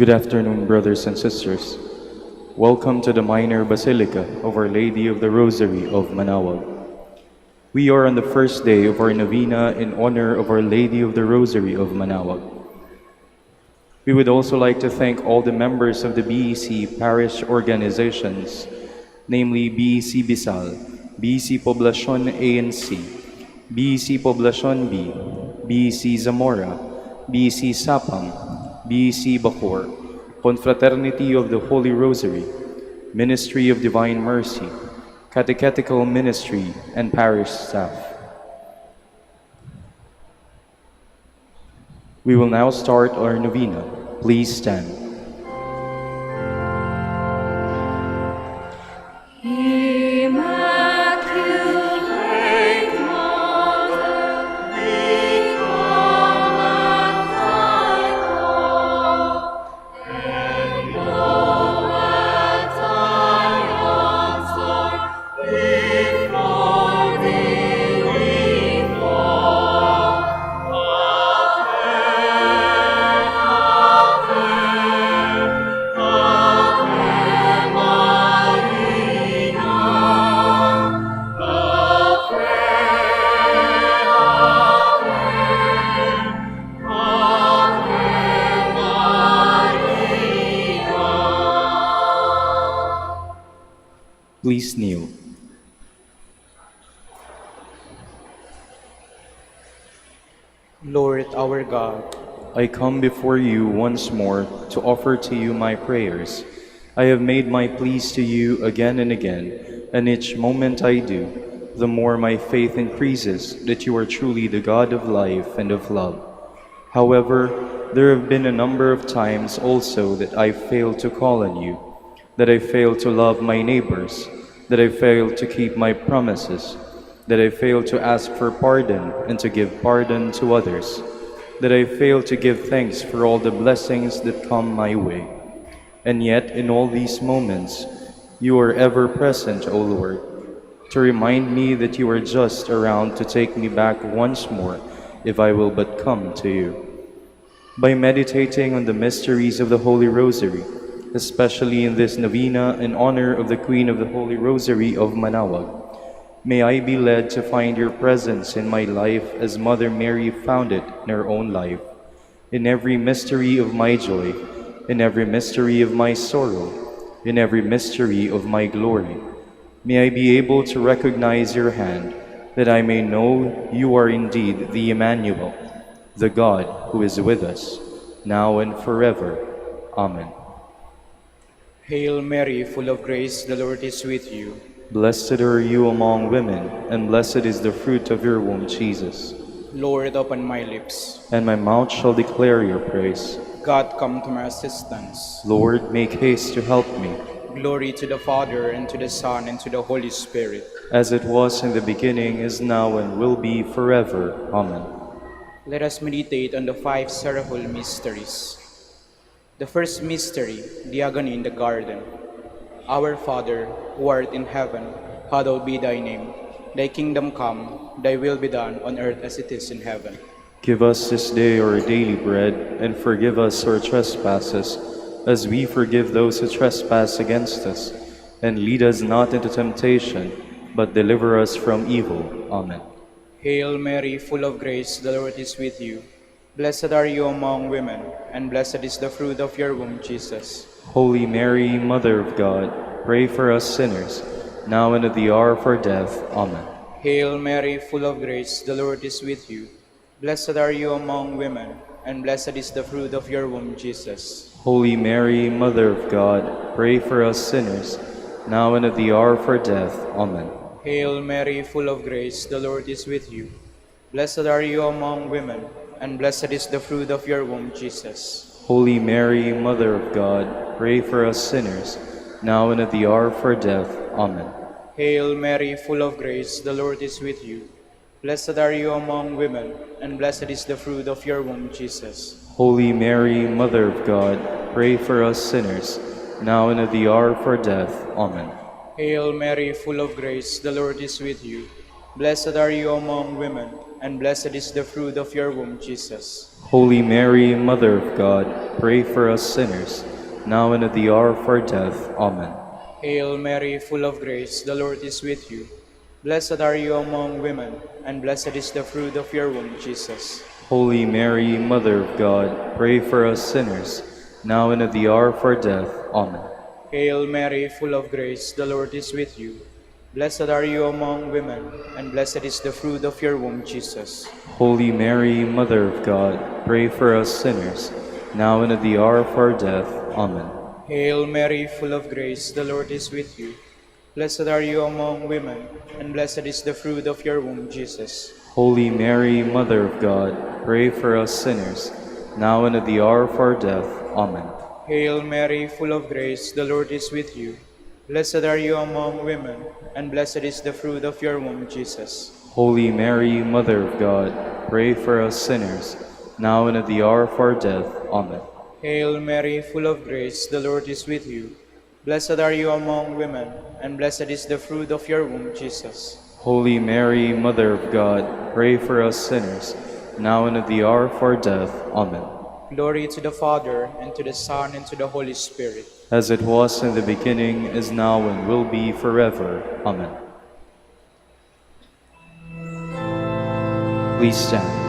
Good afternoon, brothers and sisters. Welcome to the Minor Basilica of Our Lady of the Rosary of Manaoag. We are on the first day of our novena in honor of Our Lady of the Rosary of Manaoag. We would also like to thank all the members of the BEC parish organizations, namely BEC Bisal, BEC Poblacion ANC, BEC Poblacion B, BEC Zamora, BEC Sapang, BEC Bacoor, Confraternity of the Holy Rosary, Ministry of Divine Mercy, Catechetical Ministry, and parish staff. We will now start our novena. Please stand. Please kneel. Lord our God, I come before you once more to offer to you my prayers. I have made my pleas to you again and again, and each moment I do, the more my faith increases that you are truly the God of life and of love. However, there have been a number of times also that I failed to call on you, that I failed to love my neighbors, that I failed to keep my promises, that I failed to ask for pardon and to give pardon to others, that I failed to give thanks for all the blessings that come my way. And yet, in all these moments, you are ever present, O Lord, to remind me that you are just around to take me back once more if I will but come to you. By meditating on the mysteries of the Holy Rosary, especially in this novena in honor of the Queen of the Holy Rosary of Manaoag, may I be led to find your presence in my life as Mother Mary found it in her own life, in every mystery of my joy, in every mystery of my sorrow, in every mystery of my glory. May I be able to recognize your hand, that I may know you are indeed the Emmanuel, the God who is with us, now and forever. Amen. Hail Mary, full of grace, the Lord is with you. Blessed are you among women, and blessed is the fruit of your womb, Jesus. Lord, open my lips. And my mouth shall declare your praise. God, come to my assistance. Lord, make haste to help me. Glory to the Father, and to the Son, and to the Holy Spirit. As it was in the beginning, is now, and will be forever. Amen. Let us meditate on the 5 sorrowful mysteries. The first mystery, the agony in the garden. Our Father, who art in heaven, hallowed be thy name. Thy kingdom come, thy will be done on earth as it is in heaven. Give us this day our daily bread, and forgive us our trespasses, as we forgive those who trespass against us. And lead us not into temptation, but deliver us from evil. Amen. Hail Mary, full of grace, the Lord is with you. Blessed are you among women, and blessed is the fruit of your womb, Jesus. Holy Mary, Mother of God, pray for us sinners, now and at the hour of our death. Amen. Hail Mary, full of grace, the Lord is with you. Blessed are you among women, and blessed is the fruit of your womb, Jesus. Holy Mary, Mother of God, pray for us sinners, now and at the hour of our death. Amen. Hail Mary, full of grace, the Lord is with you. Blessed are you among women, and blessed is the fruit of your womb, Jesus. Holy Mary, Mother of God, pray for us sinners, now and at the hour of our death. Amen. Hail Mary, full of grace, the Lord is with you. Blessed are you among women, and blessed is the fruit of your womb, Jesus. Holy Mary, Mother of God, pray for us sinners, now and at the hour of our death. Amen. Hail Mary, full of grace, the Lord is with you. Blessed are you among women, and blessed is the fruit of your womb, Jesus. Holy Mary, Mother of God, pray for us sinners, now and at the hour of our death. Amen. Hail Mary, full of grace, the Lord is with you. Blessed are you among women, and blessed is the fruit of your womb, Jesus. Holy Mary, Mother of God, pray for us sinners, now and at the hour of our death. Amen. Hail Mary, full of grace, the Lord is with you. Blessed are you among women, and blessed is the fruit of your womb, Jesus. Holy Mary, Mother of God, pray for us sinners, now and at the hour of our death. Amen. Hail Mary, full of grace, the Lord is with you. Blessed are you among women, and blessed is the fruit of your womb, Jesus. Holy Mary, Mother of God, pray for us sinners, now and at the hour of our death. Amen. Hail Mary, full of grace, the Lord is with you. Blessed are you among women, and blessed is the fruit of your womb, Jesus. Holy Mary, Mother of God, pray for us sinners, now and at the hour of our death. Amen. Hail Mary, full of grace, the Lord is with you. Blessed are you among women, and blessed is the fruit of your womb, Jesus. Holy Mary, Mother of God, pray for us sinners, now and at the hour of our death. Amen. Glory to the Father, and to the Son, and to the Holy Spirit. As it was in the beginning, is now, and will be forever. Amen. Please stand.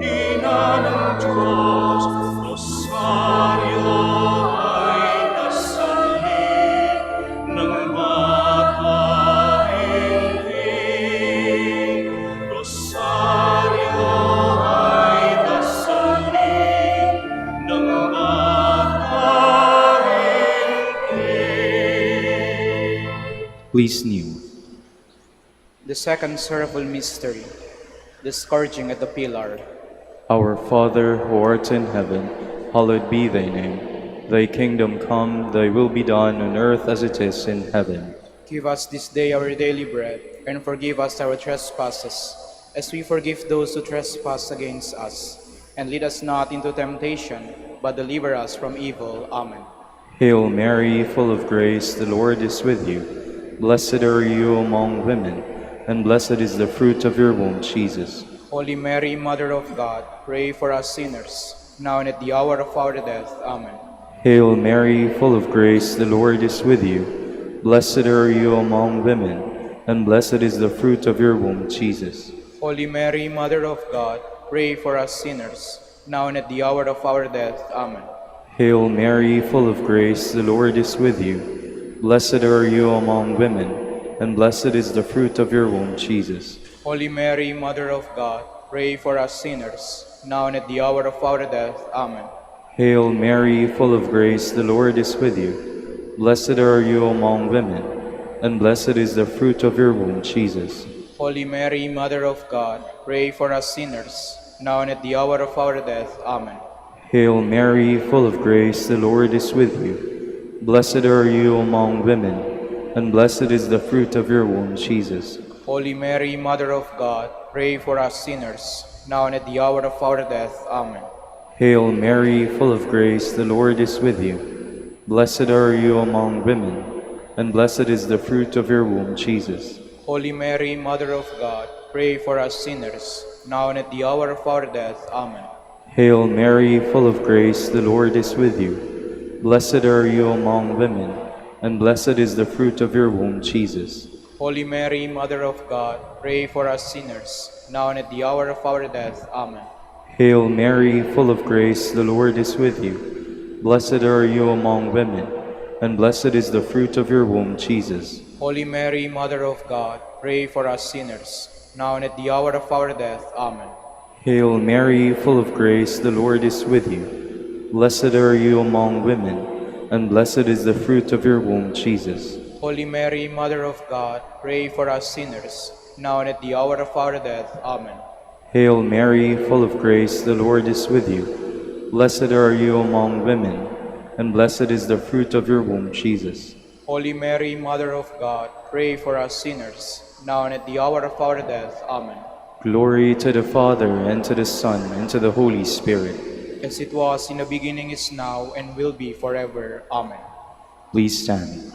In Please kneel. The second sorrowful mystery, the scourging at the pillar. Our Father, who art in heaven, hallowed be thy name. Thy kingdom come, thy will be done on earth as it is in heaven. Give us this day our daily bread, and forgive us our trespasses, as we forgive those who trespass against us. And lead us not into temptation, but deliver us from evil. Amen. Hail Mary, full of grace, the Lord is with you. Blessed are you among women, and blessed is the fruit of your womb, Jesus. Holy Mary, Mother of God, pray for us sinners, now and at the hour of our death. Amen. Hail Mary, full of grace, the Lord is with you. Blessed are you among women, and blessed is the fruit of your womb, Jesus. Holy Mary, Mother of God, pray for us sinners, now and at the hour of our death. Amen. Hail Mary, full of grace, the Lord is with you. Blessed are you among women, and blessed is the fruit of your womb, Jesus. Holy Mary, Mother of God, pray for us sinners, now and at the hour of our death. Amen. Hail Mary, full of grace, the Lord is with you. Blessed are you among women, and blessed is the fruit of your womb, Jesus. Holy Mary, Mother of God, pray for us sinners, now and at the hour of our death. Amen. Hail Mary, full of grace, the Lord is with you. Blessed are you among women, and blessed is the fruit of your womb, Jesus. Holy Mary, Mother of God, pray for us sinners, now and at the hour of our death. Amen. Hail Mary, full of grace, the Lord is with you. Blessed are you among women, and blessed is the fruit of your womb, Jesus. Holy Mary, Mother of God, pray for us sinners, now and at the hour of our death. Amen. Hail Mary, full of grace, the Lord is with you. Blessed are you among women, and blessed is the fruit of your womb, Jesus. Holy Mary, Mother of God, pray for us sinners, now and at the hour of our death. Amen. Hail Mary, full of grace, the Lord is with you. Blessed are you among women, and blessed is the fruit of your womb, Jesus. Holy Mary, Mother of God, pray for us sinners, now and at the hour of our death. Amen. Hail Mary, full of grace, the Lord is with you. Blessed are you among women, and blessed is the fruit of your womb, Jesus. Holy Mary, Mother of God, pray for us sinners, now and at the hour of our death. Amen. Hail Mary, full of grace, the Lord is with you. Blessed are you among women, and blessed is the fruit of your womb, Jesus. Holy Mary, Mother of God, pray for us sinners, now and at the hour of our death. Amen. Glory to the Father, and to the Son, and to the Holy Spirit. As it was in the beginning, is now, and will be forever. Amen. Please stand.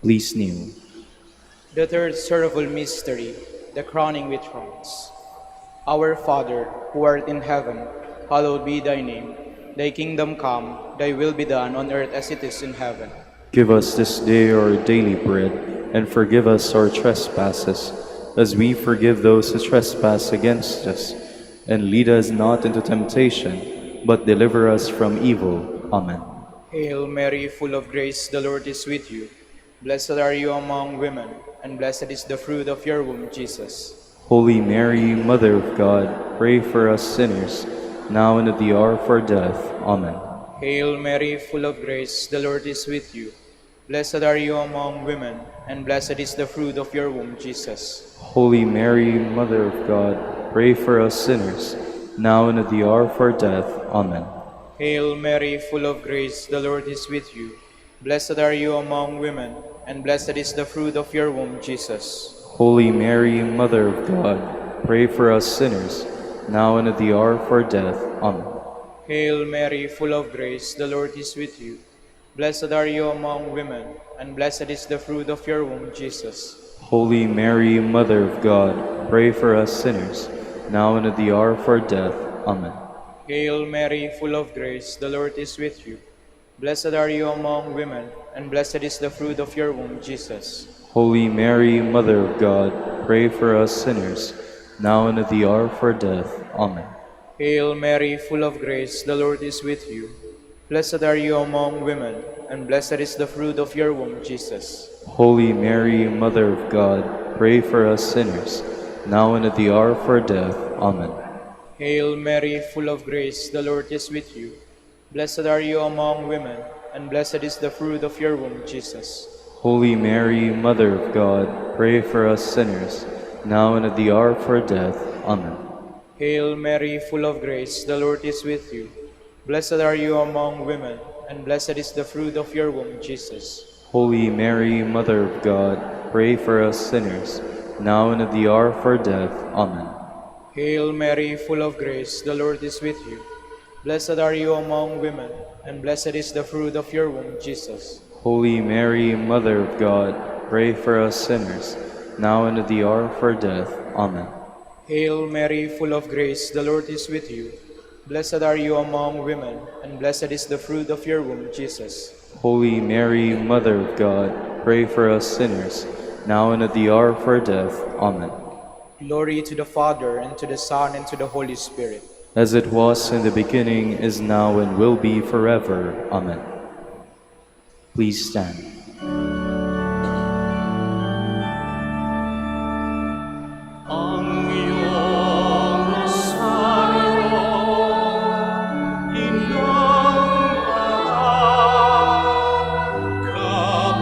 Please kneel. The third sorrowful mystery, the crowning with thorns. Our Father, who art in heaven, hallowed be thy name. Thy kingdom come, thy will be done on earth as it is in heaven. Give us this day our daily bread, and forgive us our trespasses, as we forgive those who trespass against us. And lead us not into temptation, but deliver us from evil. Amen. Hail Mary, full of grace, the Lord is with you. Blessed are you among women, and blessed is the fruit of your womb, Jesus. Holy Mary, Mother of God, pray for us sinners, now and at the hour of our death. Amen. Hail Mary, full of grace, the Lord is with you. Blessed are you among women, and blessed is the fruit of your womb, Jesus. Holy Mary, Mother of God, pray for us sinners, now and at the hour of our death. Amen. Hail Mary, full of grace, the Lord is with you. Blessed are you among women, and blessed is the fruit of your womb, Jesus. Holy Mary, Mother of God, pray for us sinners, now and at the hour of our death. Amen. Hail Mary, full of grace, the Lord is with you. Blessed are you among women, and blessed is the fruit of your womb, Jesus. Holy Mary, Mother of God, pray for us sinners, now and at the hour of our death. Amen. Hail Mary, full of grace, the Lord is with you. Blessed are you among women, and blessed is the fruit of your womb, Jesus. Holy Mary, Mother of God, pray for us sinners, now and at the hour of our death. Amen. Hail Mary, full of grace, the Lord is with you. Blessed are you among women, and blessed is the fruit of your womb, Jesus. Holy Mary, Mother of God, pray for us sinners, now and at the hour of our death. Amen. Hail Mary, full of grace, the Lord is with you. Blessed are you among women, and blessed is the fruit of your womb, Jesus. Holy Mary, Mother of God, pray for us sinners, now and at the hour of our death. Amen. Hail Mary, full of grace, the Lord is with you. Blessed are you among women, and blessed is the fruit of your womb, Jesus. Holy Mary, Mother of God, pray for us sinners, now and at the hour of our death. Amen. Hail Mary, full of grace, the Lord is with you. Blessed are you among women, and blessed is the fruit of your womb, Jesus. Holy Mary, Mother of God, pray for us sinners, now and at the hour of our death. Amen. Hail Mary, full of grace, the Lord is with you. Blessed are you among women, and blessed is the fruit of your womb, Jesus. Holy Mary, Mother of God, pray for us sinners, now and at the hour of our death. Amen. Glory to the Father, and to the Son, and to the Holy Spirit. As it was in the beginning, is now, and will be forever. Amen. Please stand. Ang iyong rosaryo, inang kapayapaan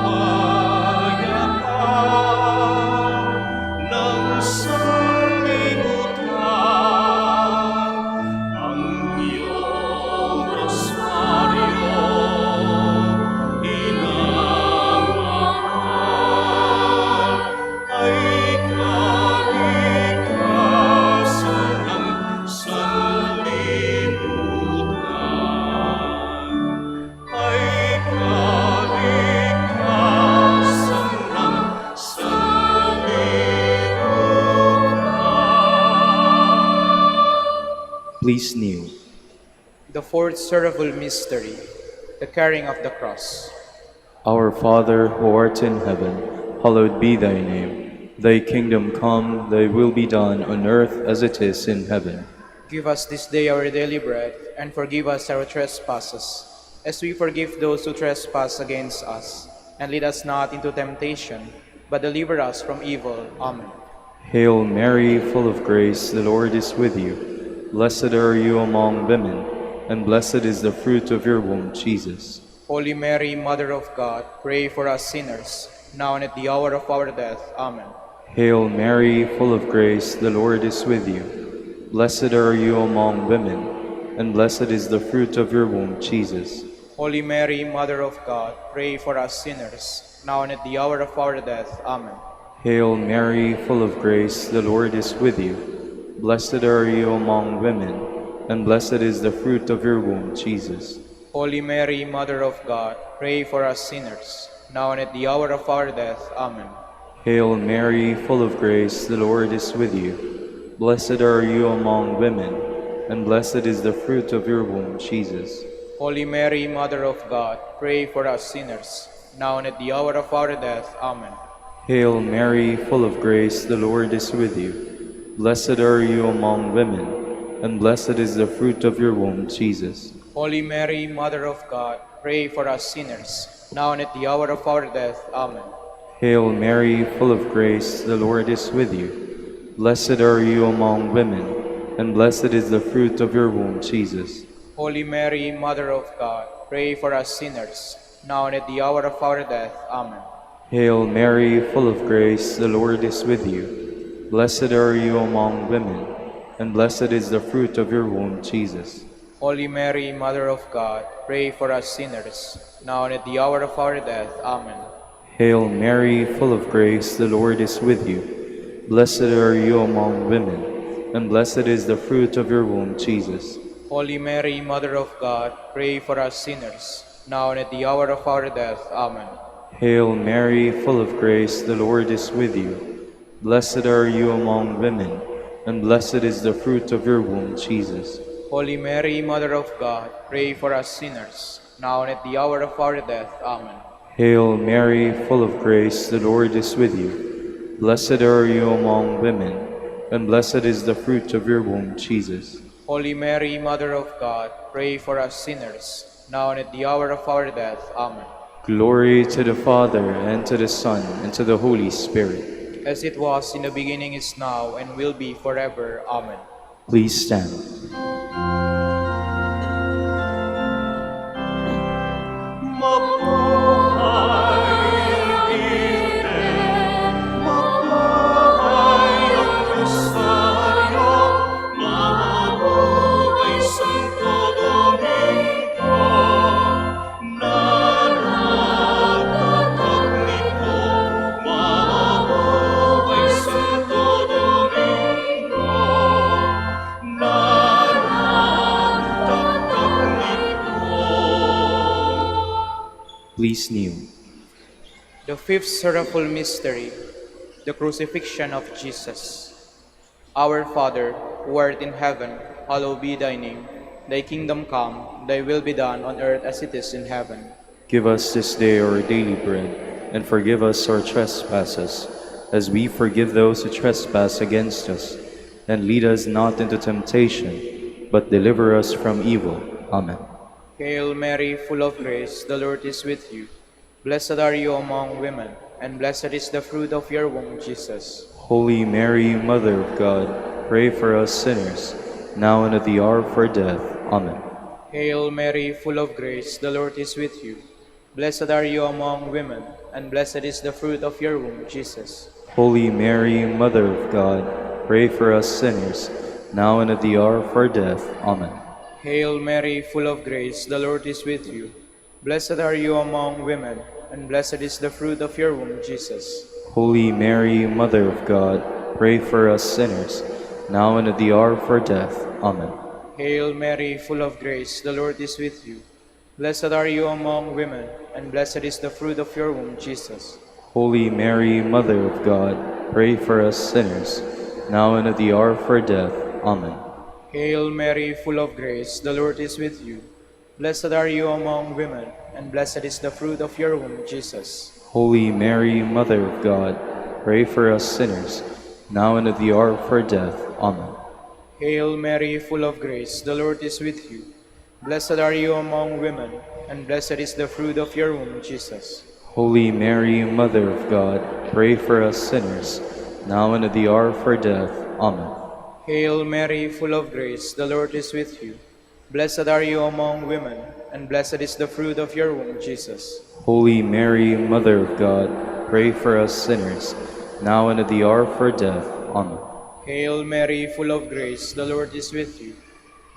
ng sanlibutan. Ang iyong rosaryo, inang ay kaligtasan ng sanlibutan. Ay kaligtasan ng sanlibutan. Please kneel. The fourth sorrowful mystery, the carrying of the cross. Our Father, who art in heaven, hallowed be thy name. Thy kingdom come, thy will be done on earth as it is in heaven. Give us this day our daily bread, and forgive us our trespasses, as we forgive those who trespass against us. And lead us not into temptation, but deliver us from evil. Amen. Hail Mary, full of grace, the Lord is with you. Blessed are you among women, and blessed is the fruit of your womb, Jesus. Holy Mary, Mother of God, pray for us sinners, now and at the hour of our death. Amen. Hail Mary, full of grace, the Lord is with you. Blessed are you among women, and blessed is the fruit of your womb, Jesus. Holy Mary, Mother of God, pray for us sinners, now and at the hour of our death. Amen. Hail Mary, full of grace, the Lord is with you. Blessed are you among women, and blessed is the fruit of your womb, Jesus. Holy Mary, Mother of God, pray for us sinners, now and at the hour of our death. Amen. Hail Mary, full of grace, the Lord is with you. Blessed are you among women, and blessed is the fruit of your womb, Jesus. Holy Mary, Mother of God, pray for us sinners, now and at the hour of our death. Amen. Hail Mary, full of grace, the Lord is with you. Blessed are you among women, and blessed is the fruit of your womb, Jesus. Holy Mary, Mother of God, pray for us sinners, now and at the hour of our death. Amen. Hail Mary, full of grace, the Lord is with you. Blessed are you among women, and blessed is the fruit of your womb, Jesus. Holy Mary, Mother of God, pray for us sinners, now and at the hour of our death. Amen. Hail Mary, full of grace, the Lord is with you. Blessed are you among women, and blessed is the fruit of your womb, Jesus. Holy Mary, Mother of God, pray for us sinners, now and at the hour of our death. Amen. Hail Mary, full of grace, the Lord is with you. Blessed are you among women, and blessed is the fruit of your womb, Jesus. Holy Mary, Mother of God, pray for us sinners, now and at the hour of our death. Amen. Hail Mary, full of grace, the Lord is with you. Blessed are you among women, and blessed is the fruit of your womb, Jesus. Holy Mary, Mother of God, pray for us sinners, now and at the hour of our death. Amen. Hail Mary, full of grace, the Lord is with you. Blessed are you among women, and blessed is the fruit of your womb, Jesus. Holy Mary, Mother of God, pray for us sinners, now and at the hour of our death. Amen. Glory to the Father, and to the Son, and to the Holy Spirit. As it was in the beginning, is now, and will be forever. Amen. Please stand. Please kneel. The fifth sorrowful mystery, the crucifixion of Jesus. Our Father, who art in heaven, hallowed be thy name. Thy kingdom come, thy will be done on earth as it is in heaven. Give us this day our daily bread, and forgive us our trespasses, as we forgive those who trespass against us. And lead us not into temptation, but deliver us from evil. Amen. Hail Mary, full of grace, the Lord is with you. Blessed are you among women, and blessed is the fruit of your womb, Jesus. Holy Mary, Mother of God, pray for us sinners, now and at the hour of our death. Amen. Hail Mary, full of grace, the Lord is with you. Blessed are you among women, and blessed is the fruit of your womb, Jesus. Holy Mary, Mother of God, pray for us sinners, now and at the hour of our death. Amen. Hail Mary, full of grace, the Lord is with you. Blessed are you among women, and blessed is the fruit of your womb, Jesus. Holy Mary, Mother of God, pray for us sinners, now and at the hour of our death. Amen. Hail Mary, full of grace, the Lord is with you. Blessed are you among women, and blessed is the fruit of your womb, Jesus. Holy Mary, Mother of God, pray for us sinners, now and at the hour of our death. Amen. Hail Mary, full of grace, the Lord is with you. Blessed are you among women, and blessed is the fruit of your womb, Jesus. Holy Mary, Mother of God, pray for us sinners, now and at the hour of our death. Amen. Hail Mary, full of grace, the Lord is with you. Blessed are you among women, and blessed is the fruit of your womb, Jesus. Holy Mary, Mother of God, pray for us sinners, now and at the hour of our death. Amen. Hail Mary, full of grace, the Lord is with you. Blessed are you among women, and blessed is the fruit of your womb, Jesus. Holy Mary, Mother of God, pray for us sinners, now and at the hour of our death. Amen. Hail Mary, full of grace, the Lord is with you.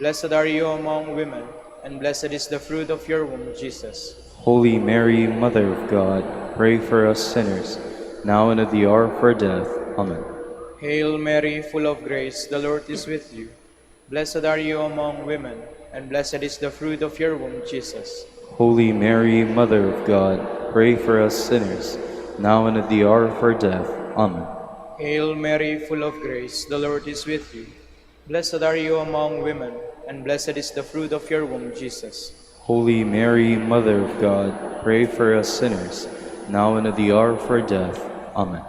Blessed are you among women, and blessed is the fruit of your womb, Jesus. Holy Mary, Mother of God, pray for us sinners, now and at the hour of our death. Amen. Hail Mary, full of grace, the Lord is with you. Blessed are you among women, and blessed is the fruit of your womb, Jesus. Holy Mary, Mother of God, pray for us sinners, now and at the hour of our death. Amen. Hail Mary, full of grace, the Lord is with you. Blessed are you among women, and blessed is the fruit of your womb, Jesus. Holy Mary, Mother of God, pray for us sinners, now and at the hour of our death. Amen.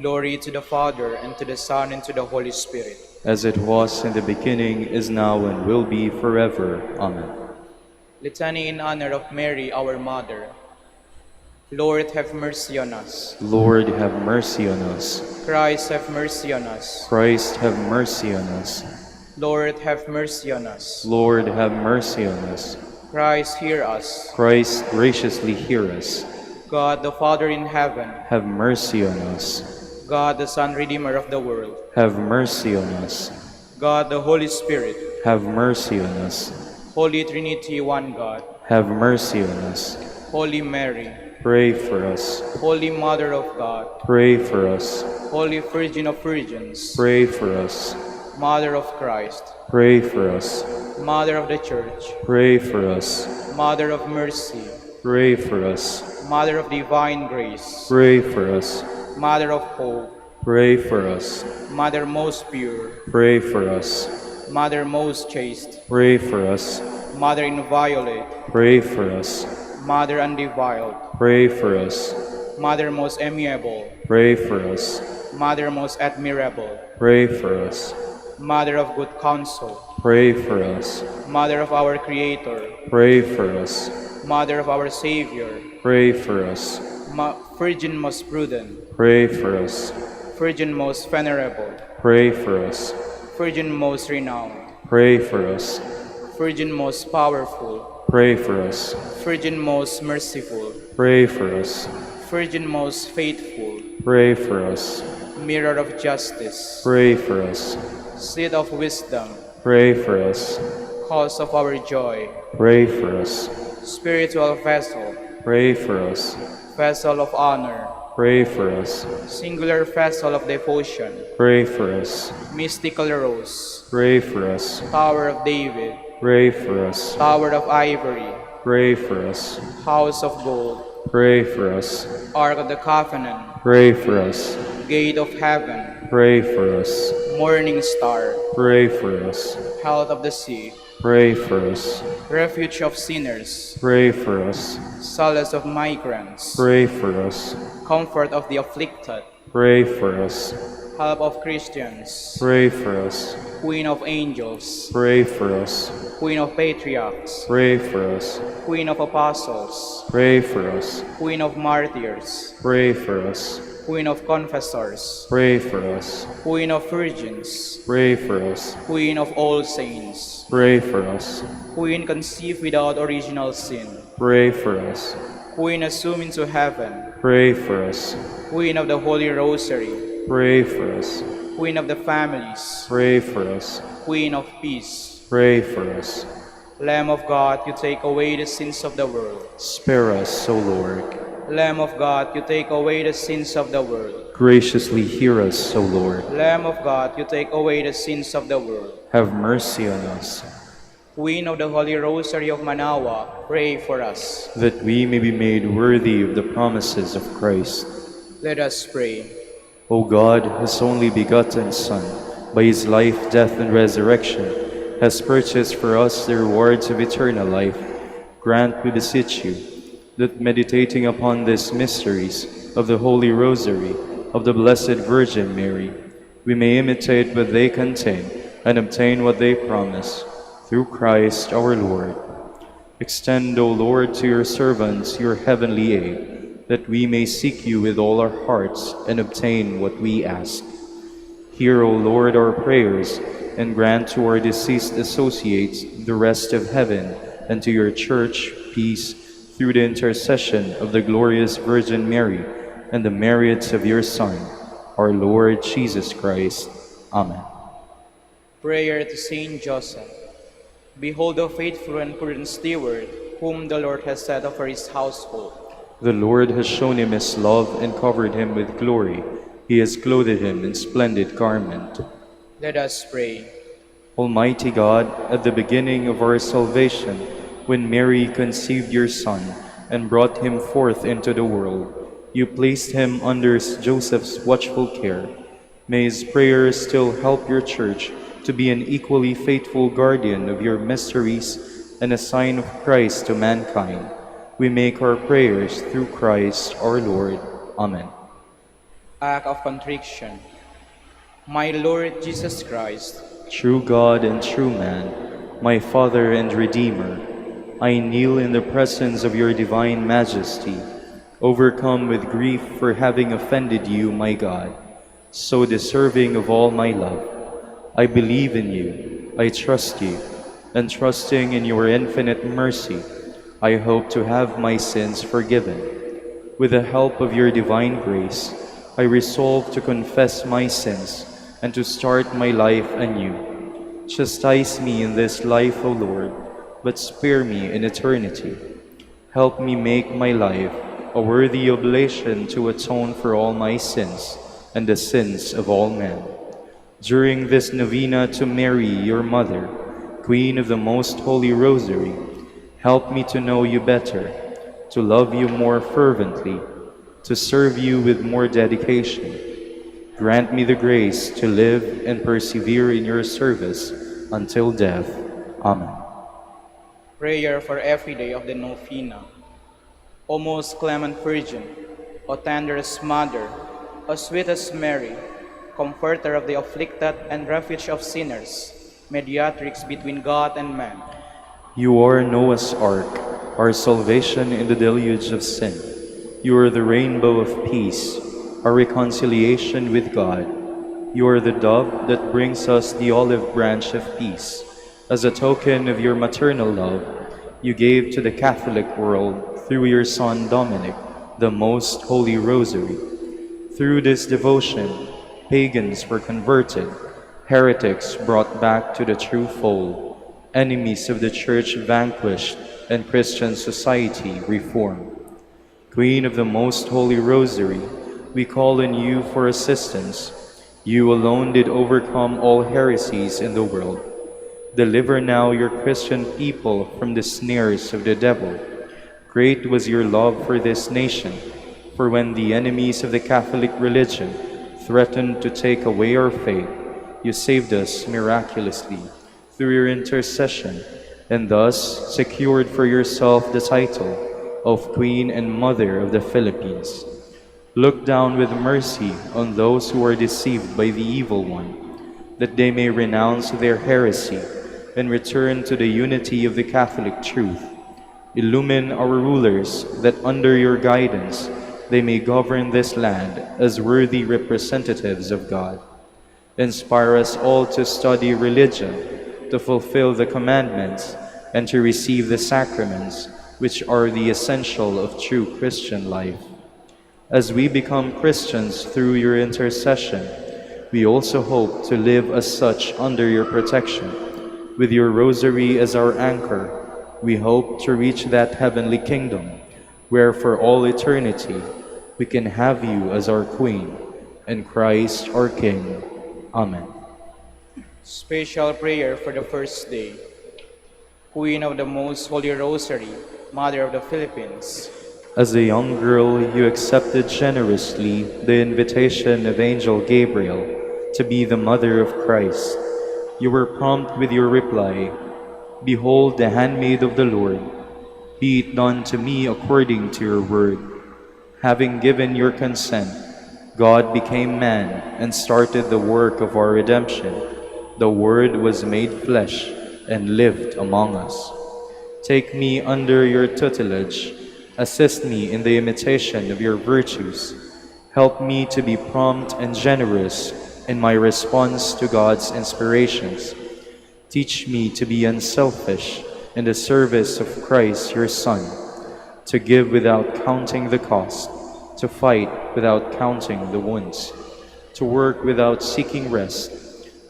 Glory to the Father, and to the Son, and to the Holy Spirit. As it was in the beginning, is now, and will be forever. Amen. Litany in honor of Mary, our Mother. Lord, have mercy on us. Lord, have mercy on us. Christ, have mercy on us. Christ, have mercy on us. Lord, have mercy on us. Lord, have mercy on us. Christ, hear us. Christ, graciously hear us. God, the Father in heaven, Have mercy on us. God, the Son, Redeemer of the world, Have mercy on us. God, the Holy Spirit, Have mercy on us. Holy Trinity, one God, Have mercy on us. Holy Mary, Pray for us. Holy Mother of God, Pray for us. Holy Virgin of Virgins, Pray for us. Mother of Christ, Pray for us. Mother of the Church, Pray for us. Mother of Mercy, Pray for us. Mother of Divine Grace, Pray for us. Mother of Hope, Pray for us. Mother most pure, Pray for us. Mother most chaste, Pray for us. Mother inviolate, Pray for us. Mother undefiled, Pray for us. Mother most amiable, Pray for us. Mother most admirable, Pray for us. Mother of good counsel, Pray for us. Mother of our Creator, Pray for us. Mother of our Savior, Pray for us. Virgin most prudent, Pray for us. Virgin most venerable, Pray for us. Virgin most renowned, Pray for us. Virgin most powerful, Pray for us. Virgin most merciful, Pray for us. Virgin most faithful, Pray for us. Mirror of justice, Pray for us. Seat of wisdom, Pray for us. Cause of our joy, Pray for us. Spiritual vessel, Pray for us. Vessel of honor, Pray for us. Singular vessel of devotion, Pray for us. Mystical rose, Pray for us. Tower of David, Pray for us. Tower of ivory, Pray for us. House of gold, Pray for us. Ark of the Covenant, Pray for us. Gate of heaven, Pray for us. Morning star, Pray for us. Health of the sick, Pray for us. Refuge of sinners, Pray for us. Solace of migrants, Pray for us. Comfort of the afflicted, Pray for us. Help of Christians, Pray for us. Queen of angels, Pray for us. Queen of patriarchs, Pray for us. Queen of apostles, Pray for us. Queen of martyrs, Pray for us. Queen of confessors, Pray for us. Queen of virgins, Pray for us. Queen of all saints, Pray for us. Queen conceived without original sin, Pray for us. Queen assumed into heaven, Pray for us. Queen of the Holy Rosary, Pray for us. Queen of the families, Pray for us. Queen of peace, Pray for us. Lamb of God, you take away the sins of the world. Spare us, O Lord. Lamb of God, you take away the sins of the world. Graciously hear us, O Lord. Lamb of God, you take away the sins of the world. Have mercy on us, Queen of the Holy Rosary of Manaoag, pray for us. that we may be made worthy of the promises of Christ. Let us pray. O God, whose only begotten Son, by his life, death, and resurrection, has purchased for us the rewards of eternal life, grant, we beseech you, that meditating upon these mysteries of the Holy Rosary of the Blessed Virgin Mary, we may imitate what they contain and obtain what they promise, through Christ our Lord. Extend, O Lord, to your servants your heavenly aid, that we may seek you with all our hearts and obtain what we ask. Hear, O Lord, our prayers, and grant to our deceased associates the rest of heaven, and to your Church peace, through the intercession of the glorious Virgin Mary and the merits of your Son, our Lord Jesus Christ. Amen. Prayer to Saint Joseph. Behold the faithful and prudent steward, whom the Lord has set over his household. The Lord has shown him his love and covered him with glory. He has clothed him in splendid garment. Let us pray. Almighty God, at the beginning of our salvation, when Mary conceived your Son and brought him forth into the world, you placed him under Joseph's watchful care. May his prayers still help your Church to be an equally faithful guardian of your mysteries and a sign of Christ to mankind. We make our prayers through Christ our Lord. Amen. Act of Contrition. My Lord Jesus Christ, True God and true man, my Father and Redeemer, I kneel in the presence of your divine majesty, overcome with grief for having offended you, my God, so deserving of all my love. I believe in you, I trust you, and trusting in your infinite mercy, I hope to have my sins forgiven. With the help of your divine grace, I resolve to confess my sins and to start my life anew. Chastise me in this life, O Lord, but spare me in eternity. Help me make my life a worthy oblation to atone for all my sins and the sins of all men. During this novena to Mary, your Mother, Queen of the Most Holy Rosary, help me to know you better, to love you more fervently, to serve you with more dedication. Grant me the grace to live and persevere in your service until death. Amen. Prayer for every day of the novena. O most clement Virgin, O tenderest Mother, O sweetest Mary, Comforter of the afflicted and refuge of sinners, mediatrix between God and man. You are Noah's ark, our salvation in the deluge of sin. You are the rainbow of peace, our reconciliation with God. You are the dove that brings us the olive branch of peace. As a token of your maternal love, you gave to the Catholic world, through your Son Dominic, the Most Holy Rosary. Through this devotion, pagans were converted, heretics brought back to the true fold, enemies of the Church vanquished, and Christian society reformed. Queen of the Most Holy Rosary, we call on you for assistance. You alone did overcome all heresies in the world. Deliver now your Christian people from the snares of the devil. Great was your love for this nation, for when the enemies of the Catholic religion threatened to take away our faith, you saved us miraculously through your intercession, and thus secured for yourself the title of Queen and Mother of the Philippines. Look down with mercy on those who are deceived by the evil one, that they may renounce their heresy and return to the unity of the Catholic truth. Illumine our rulers, that under your guidance they may govern this land as worthy representatives of God. Inspire us all to study religion, to fulfill the commandments, and to receive the sacraments, which are the essential of true Christian life. As we become Christians through your intercession, we also hope to live as such under your protection. With your rosary as our anchor, we hope to reach that heavenly kingdom, where for all eternity we can have you as our Queen and Christ our King. Amen. Special prayer for the first day. Queen of the Most Holy Rosary, Mother of the Philippines, As a young girl, you accepted generously the invitation of Angel Gabriel to be the mother of Christ. You were prompt with your reply, "Behold the handmaid of the Lord. Be it done to me according to your word." Having given your consent, God became man and started the work of our redemption. The Word was made flesh and lived among us. Take me under your tutelage. Assist me in the imitation of your virtues. Help me to be prompt and generous in my response to God's inspirations. Teach me to be unselfish in the service of Christ your Son, to give without counting the cost, to fight without counting the wounds, to work without seeking rest,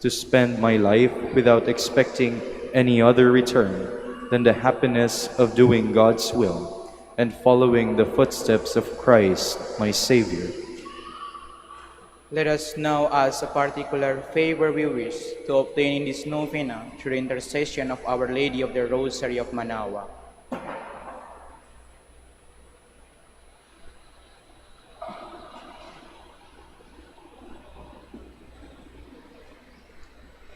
to spend my life without expecting any other return than the happiness of doing God's will and following the footsteps of Christ, my Savior. let us now ask a particular favor we wish to obtain in this novena through the intercession of Our Lady of the Rosary of Manaoag.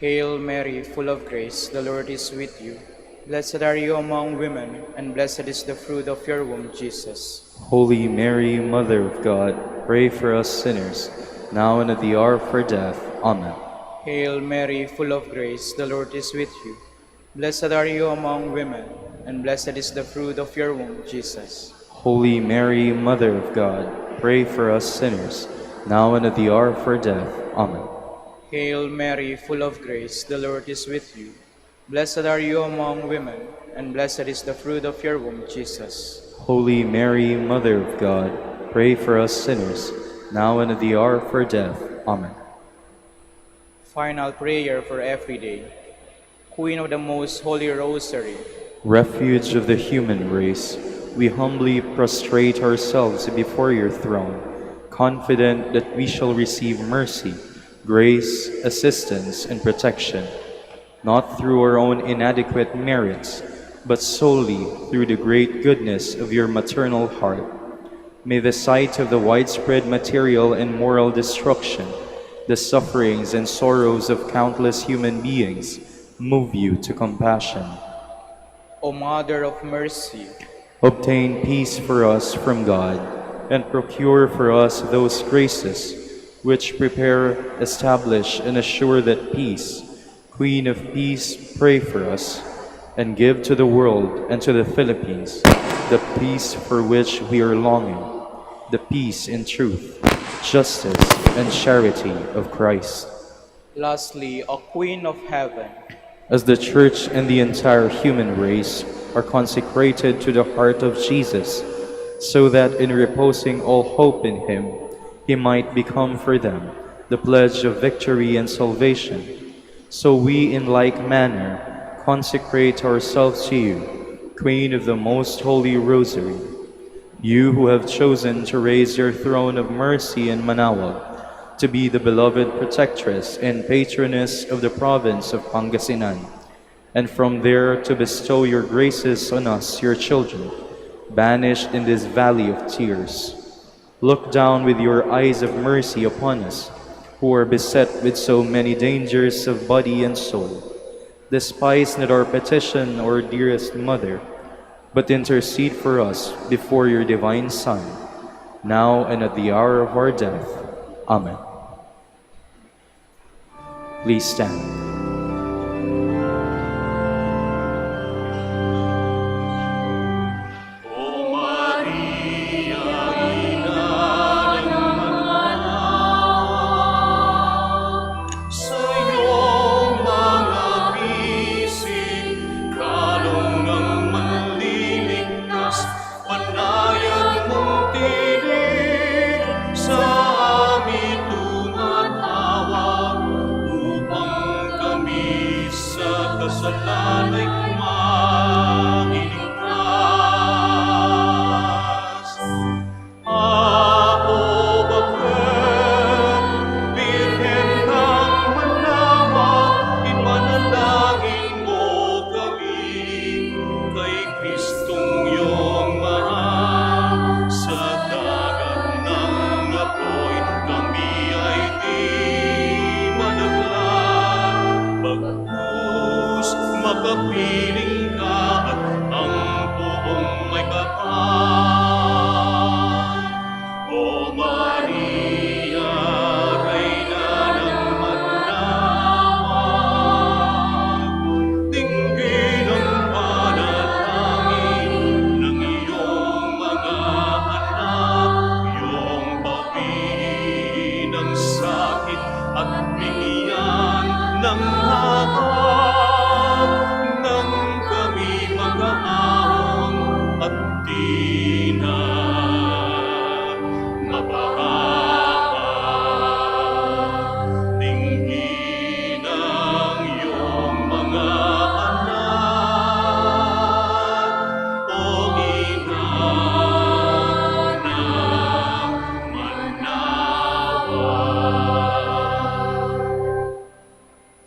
Hail Mary, full of grace, the Lord is with you. Blessed are you among women, and blessed is the fruit of your womb, Jesus. Holy Mary, Mother of God, pray for us sinners, now and at the hour of our death. Amen. Hail Mary, full of grace, the Lord is with you. Blessed are you among women, and blessed is the fruit of your womb, Jesus. Holy Mary, Mother of God, pray for us sinners, now and at the hour of our death. Amen. Hail Mary, full of grace, the Lord is with you. Blessed are you among women, and blessed is the fruit of your womb, Jesus. Holy Mary, Mother of God, pray for us sinners, now and at the hour of our death. Amen. Final prayer for every day. Queen of the Most Holy Rosary, Refuge of the human race, we humbly prostrate ourselves before your throne, confident that we shall receive mercy, grace, assistance, and protection, not through our own inadequate merits, but solely through the great goodness of your maternal heart. May the sight of the widespread material and moral destruction, the sufferings and sorrows of countless human beings, move you to compassion. O Mother of Mercy, Obtain peace for us from God, and procure for us those graces which prepare, establish, and assure that peace. Queen of Peace, pray for us, and give to the world and to the Philippines the peace for which we are longing, the peace in truth, justice, and charity of Christ. lastly, O Queen of Heaven, As the Church and the entire human race are consecrated to the heart of Jesus, so that in reposing all hope in him, he might become for them the pledge of victory and salvation, so we in like manner consecrate ourselves to you, Queen of the Most Holy Rosary, you who have chosen to raise your throne of mercy in Manaoag, to be the beloved protectress and patroness of the province of Pangasinan, and from there to bestow your graces on us, your children, banished in this valley of tears. Look down with your eyes of mercy upon us, who are beset with so many dangers of body and soul. Despise not our petition, our dearest Mother, but intercede for us before your divine Son, now and at the hour of our death. Amen. Please stand. O Maria, ina ng manaw, sa iyong mga bisig, kalong ng manliligtas, panayag mong tinig, sa amin tumatawag, upang kami sa kasalanay mailigtas. Ako bakit, Birhen ng Manaoag, ipanalangin mo kami, kay Kristong iyong mahal. Sa dagat ng apoy, kami ay di malaglag, bagkus makapiling ka at ang buong may kapal. O Maria, Reyna ng Manaoag, dinggin ang panalangin ng iyong mga anak, iyong bawiin ang sakit at bigyan ng habag, nang kami mag-aahon at di na mapahamak. Dinggin ang iyong mga anak, o Ina ng Manaoag.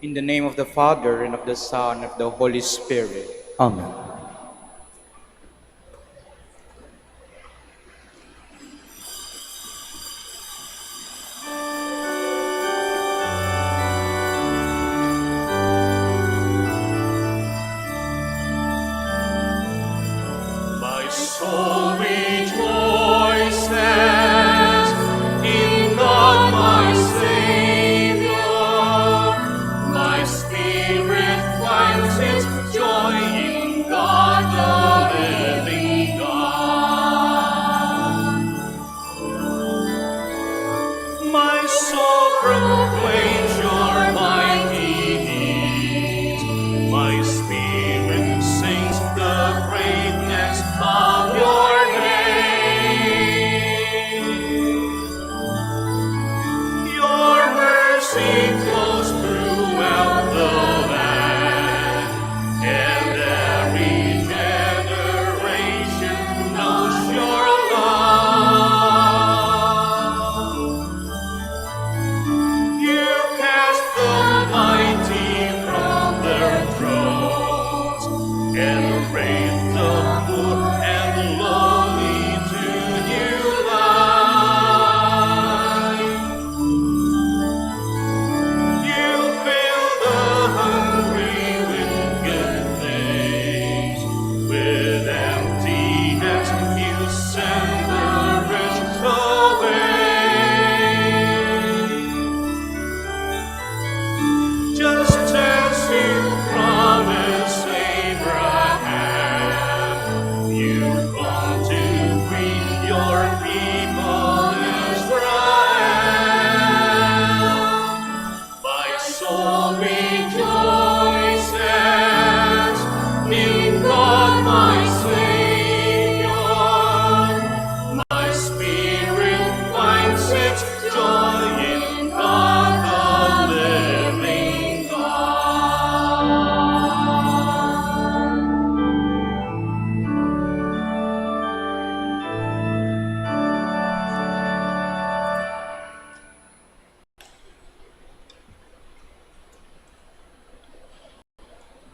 in the name of the Father, and of the Son, and of the Holy Spirit. Amen. My soul rejoices in God my Savior. My spirit finds its joy in God the living God. My soul proclaims your mighty deeds. My spirit sings the greatness of your name. Your mercy flows throughout the land, and every generation knows your love. You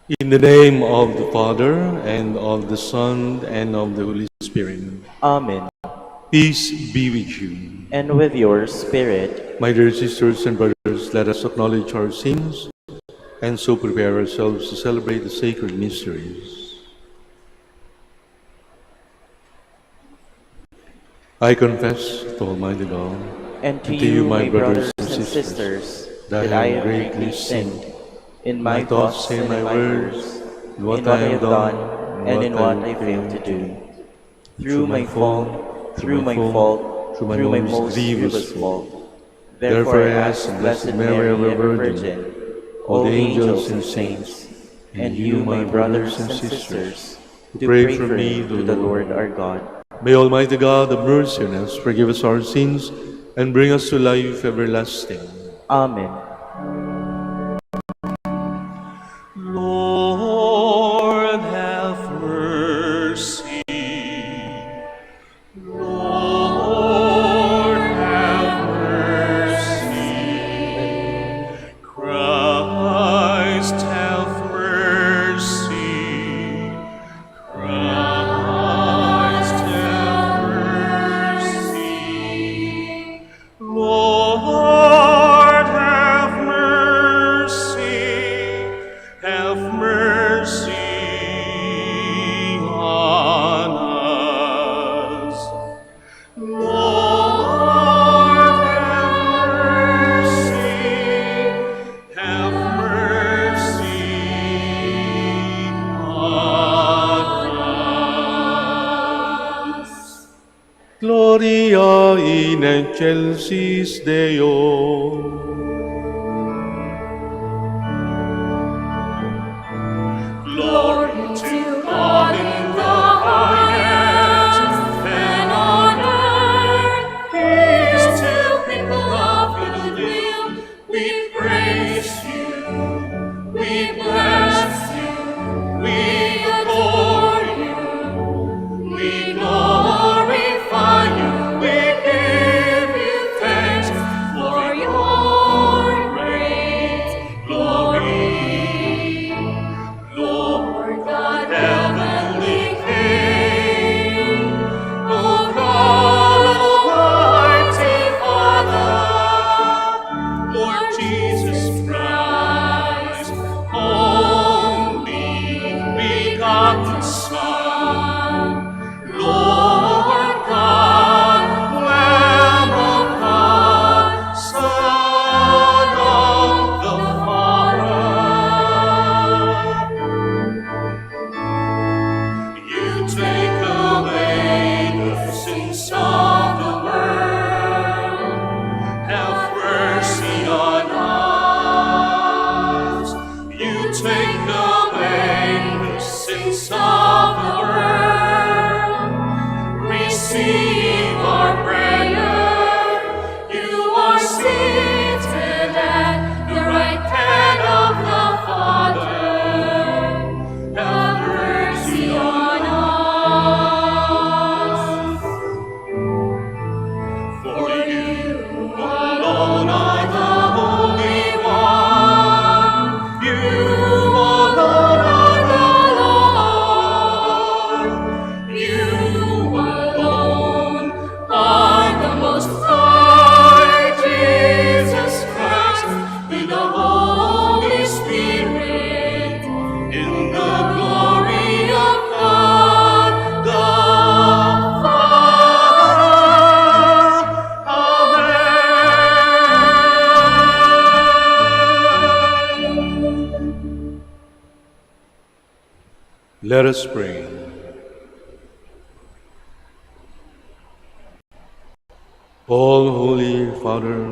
In the name of the Father, and of the Son, and of the Holy Spirit. Amen. Peace be with you. And with your spirit, My dear sisters and brothers, let us acknowledge our sins and so prepare ourselves to celebrate the sacred mysteries. I confess to Almighty God and to you, my brothers and sisters, that I have greatly sinned in my thoughts and in my words, in what I have done, and in what I failed to do. Through my fault, through my most grievous fault. Therefore I ask Blessed Mary, ever Virgin, all the angels and saints, and you, my brothers and sisters, to pray for me to the Lord our God. May Almighty God have mercy on us, forgive us our sins, and bring us to life everlasting. Amen. Lord, have mercy. Lord, have mercy. Christ, have mercy. Christ, have mercy. Lord, have mercy. Have mercy on us. Lord, have mercy. Have mercy on us. Gloria in excelsis Deo. Glory to God in the highest, and on earth peace to people of good will. We praise you, we bless you, we adore you, we glorify you, we give you thanks for your great glory. Lord God, heavenly King, O God, Almighty Father, Lord Jesus Christ, only begotten Son, Lord God, Lamb of God, Son of the Father. You take away the sins of the world. Have mercy on us. You take away the sins of the world. Receive our prayer. You are seated at the right hand of the Father. Have mercy on us. For you alone are the Holy One. You alone are the Lord. You alone are the Most High, Jesus Christ, with the Holy Spirit, in the glory of God the Father. Amen. Let us pray. All Holy Father,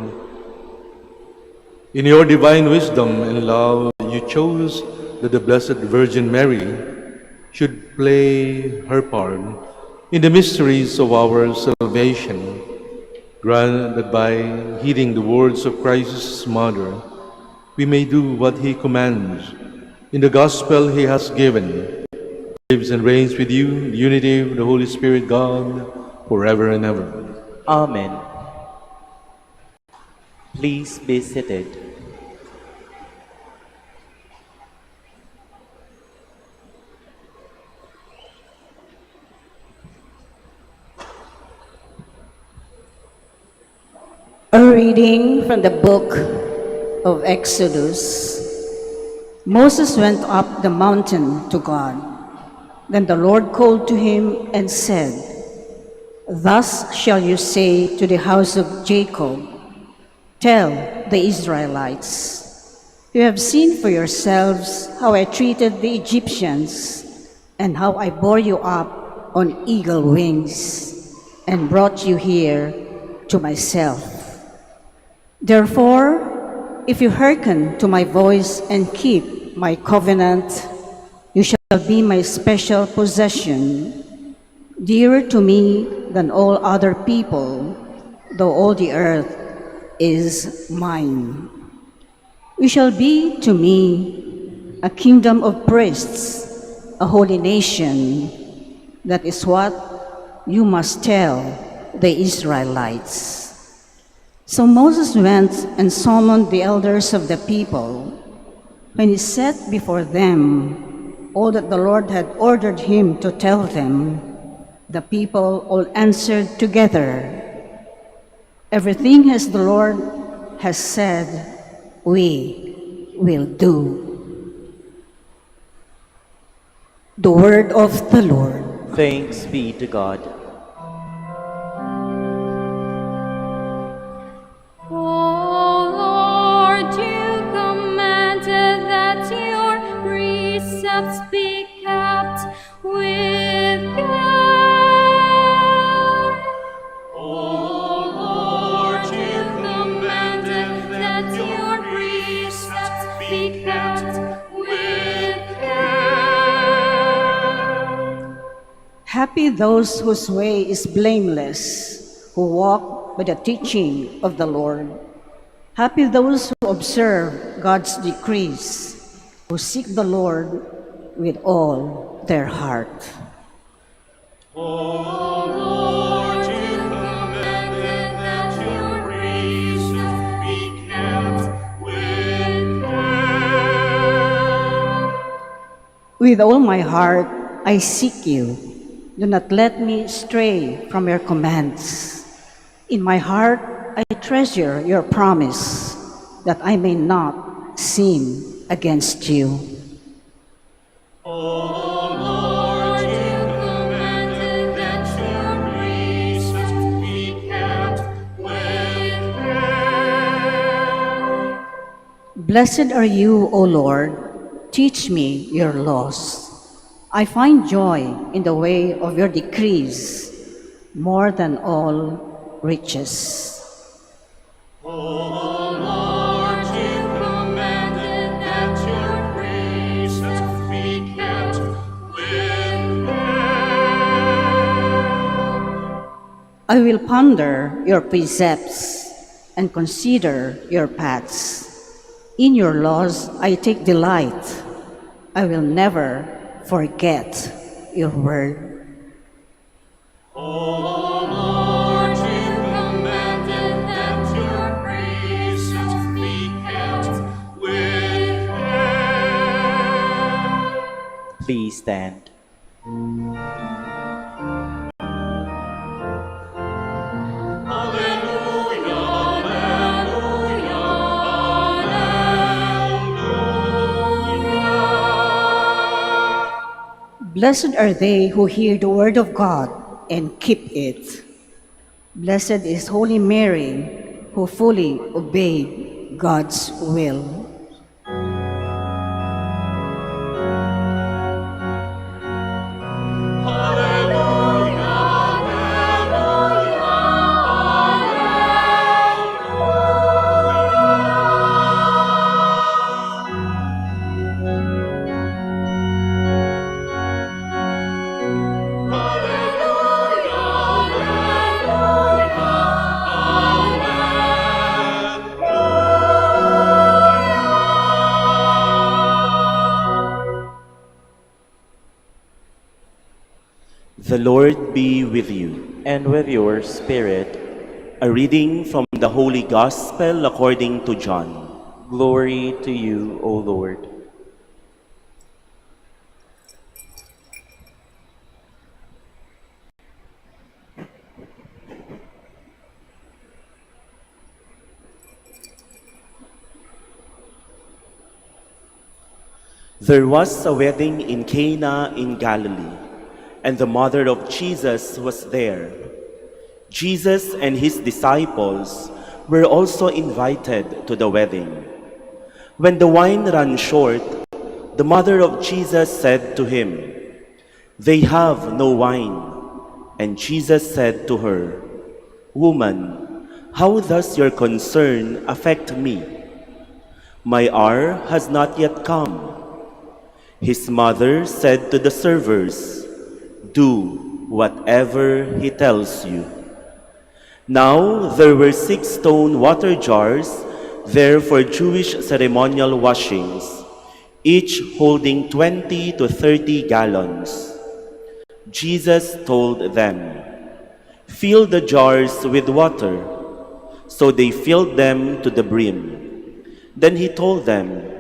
in your divine wisdom and love, you chose that the Blessed Virgin Mary should play her part in the mysteries of our salvation. Grant that by heeding the words of Christ's mother, we may do what he commands in the gospel he has given. Lives and reigns with you in the unity of the Holy Spirit, God, forever and ever. Amen. Please be seated. reading from the book of Exodus. Moses went up the mountain to God. Then the Lord called to him and said, "Thus shall you say to the house of Jacob, tell the Israelites, you have seen for yourselves how I treated the Egyptians and how I bore you up on eagle wings and brought you here to myself. Therefore, if you hearken to my voice and keep my covenant, you shall be my special possession, dearer to me than all other people, though all the earth is mine. You shall be to me a kingdom of priests, a holy nation. That is what you must tell the Israelites." So Moses went and summoned the elders of the people. When he set before them all that the Lord had ordered him to tell them, the people all answered together, "Everything as the Lord has said, we will do." The word of the Lord. Thanks be to God. O Lord, you commanded that your precepts be kept with care. O Lord, you commanded that your precepts be kept with care. Happy those whose way is blameless, who walk by the teaching of the Lord. Happy those who observe God's decrees, who seek the Lord with all their heart. O Lord, you commanded that your precepts be kept with care. With all my heart I seek you. Do not let me stray from your commands. In my heart I treasure your promise, that I may not sin against you. O Lord, you commanded that your precepts be kept with care. Blessed are you, O Lord. Teach me your laws. I find joy in the way of your decrees, more than all riches. O Lord, you commanded that your precepts be kept with care. I will ponder your precepts and consider your paths. In your laws I take delight. I will never forget your word. O Lord, you commanded that your precepts be kept with care. Please stand. Alleluia, alleluia, alleluia. Blessed are they who hear the word of God and keep it. Blessed is Holy Mary, who fully obeyed God's will. Alleluia, alleluia, The Lord be with you. And with your spirit, A reading from the Holy Gospel according to John. glory to you, O Lord. There was a wedding in Cana in Galilee, and the mother of Jesus was there. Jesus and his disciples were also invited to the wedding. When the wine ran short, the mother of Jesus said to him, "They have no wine." And Jesus said to her, "Woman, how does your concern affect me? My hour has not yet come." His mother said to the servers, "Do whatever he tells you." Now there were 6 stone water jars there for Jewish ceremonial washings, each holding 20 to 30 gallons. Jesus told them, "Fill the jars with water." So they filled them to the brim. Then he told them,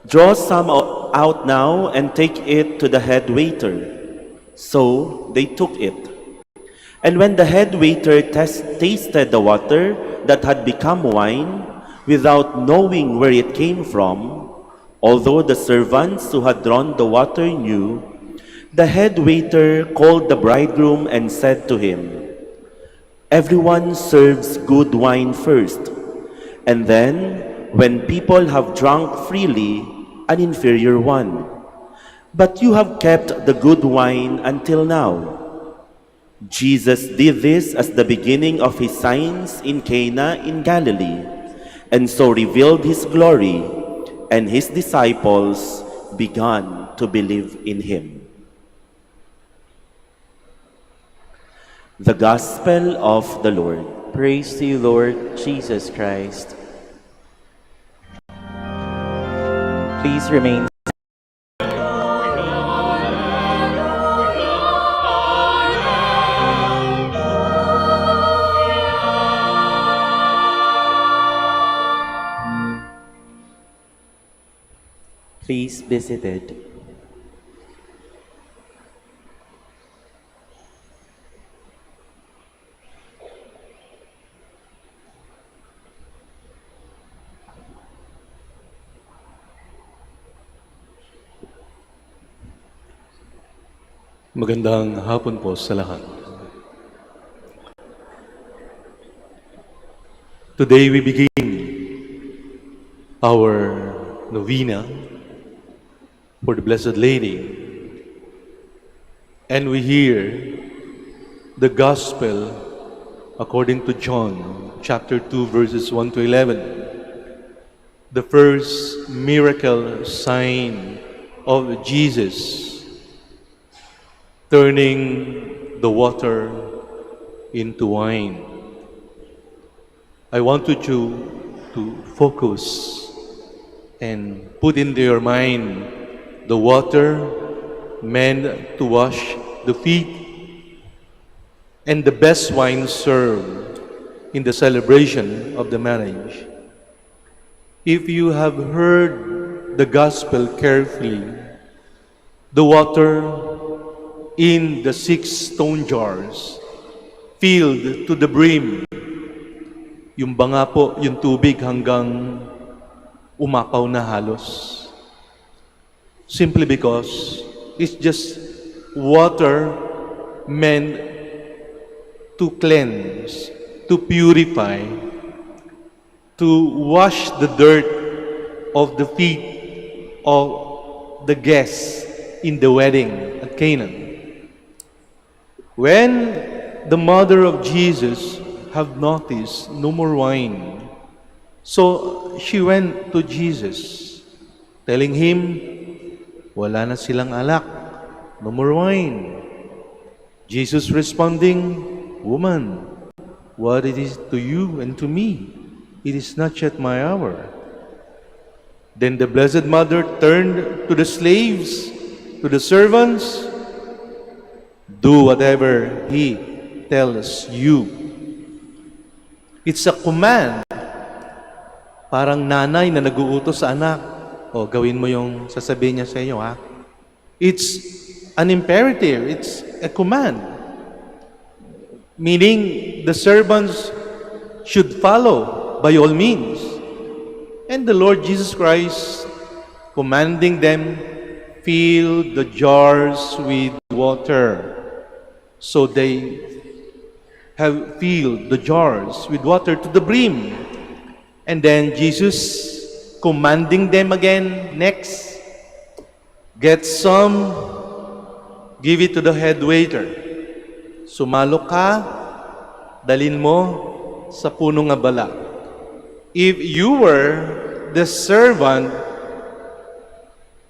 "Draw some out now and take it to the head waiter." So they took it. And when the head waiter tasted the water that had become wine, without knowing where it came from, although the servants who had drawn the water knew, the head waiter called the bridegroom and said to him, "Everyone serves good wine first, and then, when people have drunk freely, an inferior one. But you have kept the good wine until now." Jesus did this as the beginning of his signs in Cana in Galilee, and so revealed his glory, and his disciples began to believe in him. The Gospel of the Lord. Praise to you, Lord Jesus Christ. Please remain. Please be seated. Magandang hapon po sa lahat. Today we begin our novena for the Blessed Lady, and we hear the Gospel according to John chapter 2 verses 1 to 11, the first miracle sign of Jesus turning the water into wine. I want you to focus and put into your mind the water meant to wash the feet and the best wine served in the celebration of the marriage. If you have heard the gospel carefully, the water in the 6 stone jars filled to the brim. Yung banga po, yung tubig hanggang umapaw na halos. Simply because it's just water meant to cleanse, to purify, to wash the dirt of the feet of the guests in the wedding at Cana. When the mother of Jesus have noticed no more wine, so she went to Jesus, telling him, wala na silang alak, no more wine. Jesus responding, "Woman, what it is to you and to me, it is not yet my hour." Then the Blessed Mother turned to the slaves, to the servants, "Do whatever he tells you." It's a command. Parang nanay na nag-uutos sa anak. O, gawin mo yung sasabihin niya sa iyo, ha? It's an imperative. It's a command. Meaning, the servants should follow by all means. And the Lord Jesus Christ commanding them fill the jars with water. So they have filled the jars with water to the brim. And then Jesus commanding them again, next, get some, give it to the head waiter. Sumalo ka, dalin mo sa punong abala. If you were the servant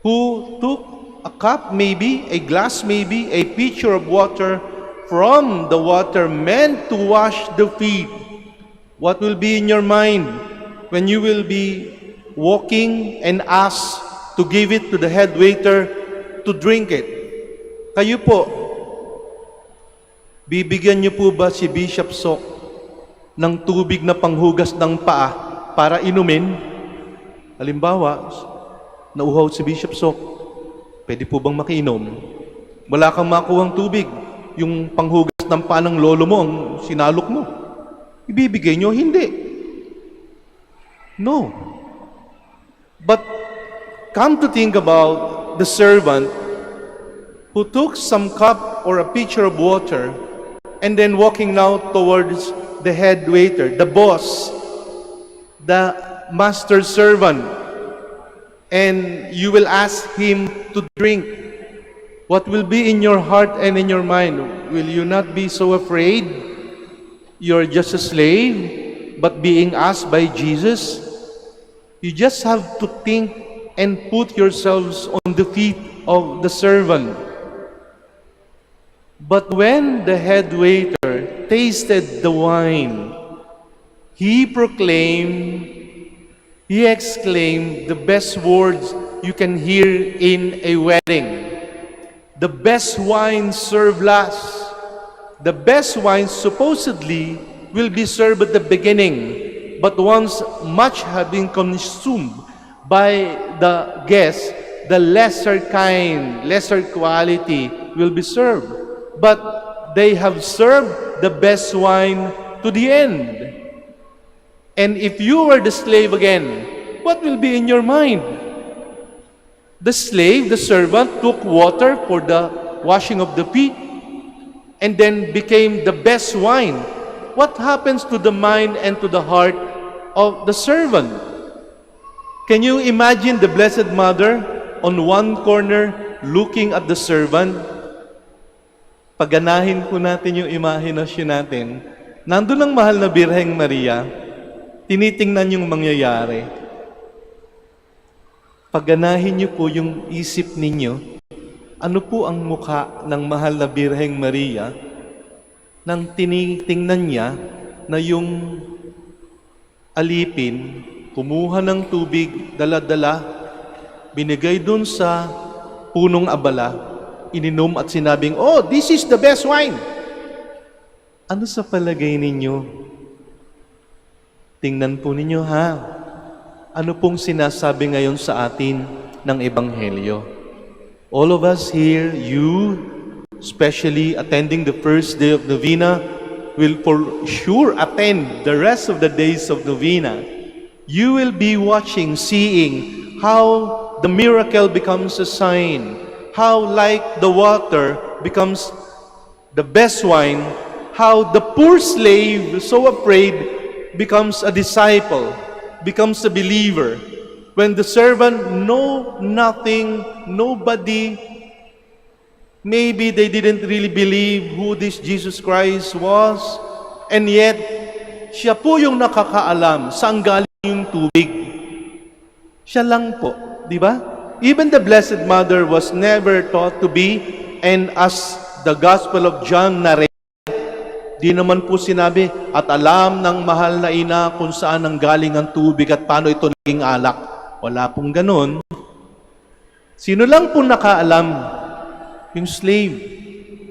who took a cup maybe, a glass maybe, a pitcher of water from the water meant to wash the feet, what will be in your mind when you will be walking and asked to give it to the head waiter to drink it? Kayo po, bibigyan niyo po ba si Bishop Sok ng tubig na panghugas ng paa para inumin? Halimbawa, nauhaw si Bishop Sok, pwede po bang makiinom? Wala kang makuhang tubig, yung panghugas ng paa ng lolo mo ang sinalok mo. Ibibigay niyo? Hindi. No. But come to think about the servant who took some cup or a pitcher of water and then walking now towards the head waiter, the boss, the master servant, and you will ask him to drink. What will be in your heart and in your mind? Will you not be so afraid? You're just a slave, but being asked by Jesus? You just have to think and put yourselves on the feet of the servant. But when the head waiter tasted the wine, he proclaimed, he exclaimed the best words you can hear in a wedding. The best wine served last. The best wine supposedly will be served at the beginning, but once much have been consumed by the guests, the lesser kind, lesser quality will be served. But they have served the best wine to the end. And if you were the slave again, what will be in your mind? The slave, the servant, took water for the washing of the feet and then became the best wine. What happens to the mind and to the heart of the servant? Can you imagine the Blessed Mother on one corner looking at the servant? Paganahin po natin yung imahinasyon natin. Nandun ang mahal na Birheng Maria, tinitingnan yung mangyayari. Paganahin niyo po yung isip ninyo, ano po ang mukha ng mahal na Birheng Maria nang tinitingnan niya na yung alipin, kumuha ng tubig, dala-dala, binigay dun sa punong abala, ininom at sinabing, "Oh, this is the best wine." Ano sa palagay ninyo? Tingnan po ninyo ha. Ano pong sinasabi ngayon sa atin ng Ebanghelyo? All of us here, you, especially attending the first day of Novena, will for sure attend the rest of the days of Novena. You will be watching, seeing how the miracle becomes a sign, how like the water becomes the best wine, how the poor slave, so afraid, becomes a disciple, becomes a believer. When the servant know nothing, nobody, maybe they didn't really believe who this Jesus Christ was, and yet, siya po yung nakakaalam saan galing yung tubig. Siya lang po, di ba? Even the Blessed Mother was never taught to be, and as the Gospel of John narrates, di naman po sinabi, at alam ng mahal na ina kung saan ang galing ang tubig at paano ito naging alak. Wala pong ganun. Sino lang po nakaalam? Yung slave.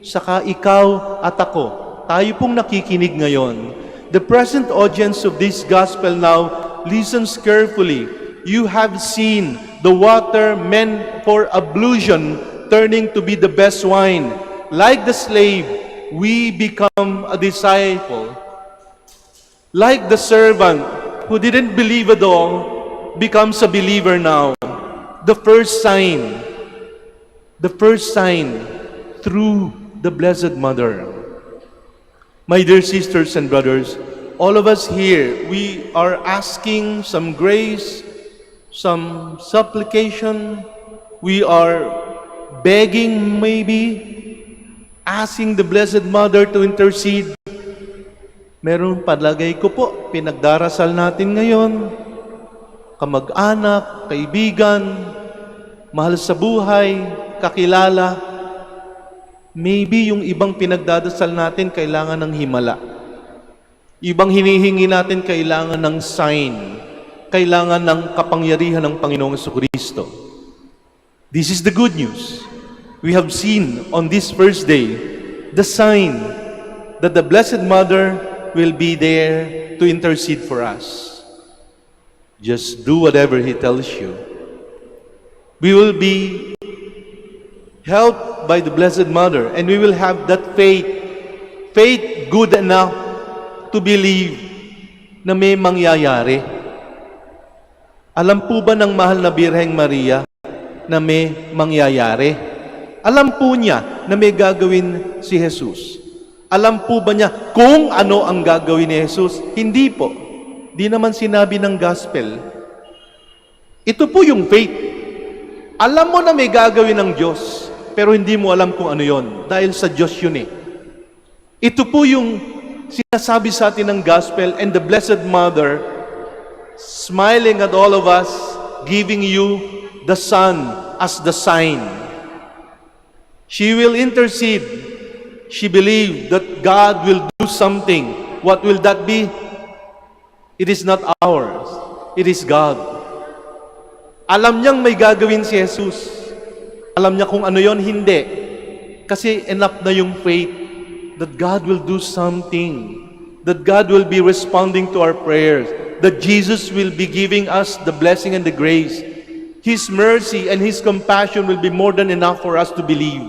Saka ikaw at ako. Tayo pong nakikinig ngayon. The present audience of this Gospel now listens carefully. You have seen the water meant for ablution turning to be the best wine. Like the slave, we become a disciple. Like the servant who didn't believe at all, becomes a believer now. The first sign the first sign through the Blessed Mother. My dear sisters and brothers, all of us here, we are asking some grace, some supplication. We are begging, maybe, asking the Blessed Mother to intercede. Meron palagay ko po, pinagdarasal natin ngayon, kamag-anak, kaibigan, mahal sa buhay, kakilala. Maybe yung ibang pinagdadasal natin kailangan ng himala. Ibang hinihingi natin kailangan ng sign, kailangan ng kapangyarihan ng Panginoong Jesucristo. This is the good news. We have seen on this first day the sign that the Blessed Mother will be there to intercede for us. Just do whatever He tells you. We will be helped by the Blessed Mother, and we will have that faith good enough to believe na may mangyayari. Alam po ba ng mahal na Birheng Maria na may mangyayari? Alam po niya na may gagawin si Jesus. Alam po ba niya kung ano ang gagawin ni Jesus? Hindi po. Di naman sinabi ng gospel. Ito po yung faith. Alam mo na may gagawin ng Diyos, pero hindi mo alam kung ano yon dahil sa Diyos yun eh. Ito po yung sinasabi sa atin ng gospel, and the Blessed Mother smiling at all of us, giving you the Son as the sign. She will intercede. She believed that God will do something. What will that be? It is not ours. It is God. Alam niyang may gagawin si Jesus. Alam niya kung ano yon? Hindi. Kasi enough na yung faith that God will do something. That God will be responding to our prayers. That Jesus will be giving us the blessing and the grace. His mercy and His compassion will be more than enough for us to believe.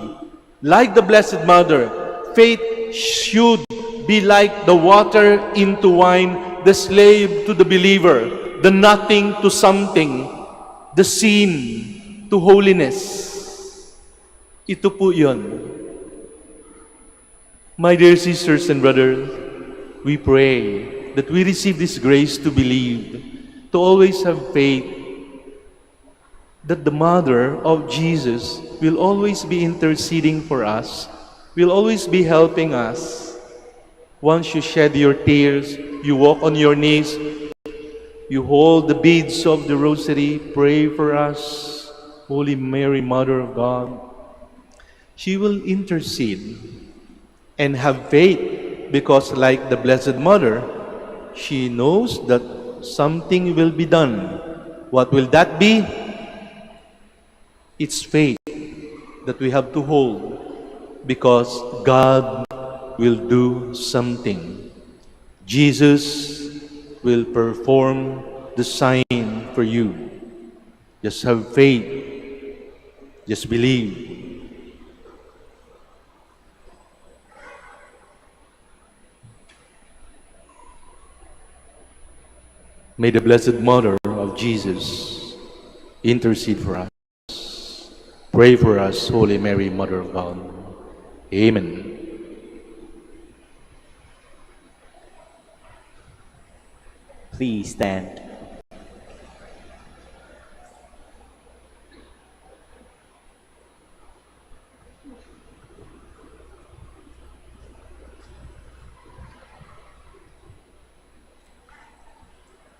Like the Blessed Mother, faith should be like the water into wine, the slave to the believer, the nothing to something, the sin to holiness. Ito po yun. My dear sisters and brothers, we pray that we receive this grace to believe, to always have faith, that the Mother of Jesus will always be interceding for us, will always be helping us. Once you shed your tears, you walk on your knees, you hold the beads of the rosary, pray for us, Holy Mary, Mother of God. She will intercede and have faith because like the Blessed Mother, she knows that something will be done. What will that be? It's faith that we have to hold because God will do something. Jesus will perform the sign for you. Just have faith. Just believe. May the Blessed Mother of Jesus intercede for us. Pray for us, Holy Mary, Mother of God. Amen. Please stand.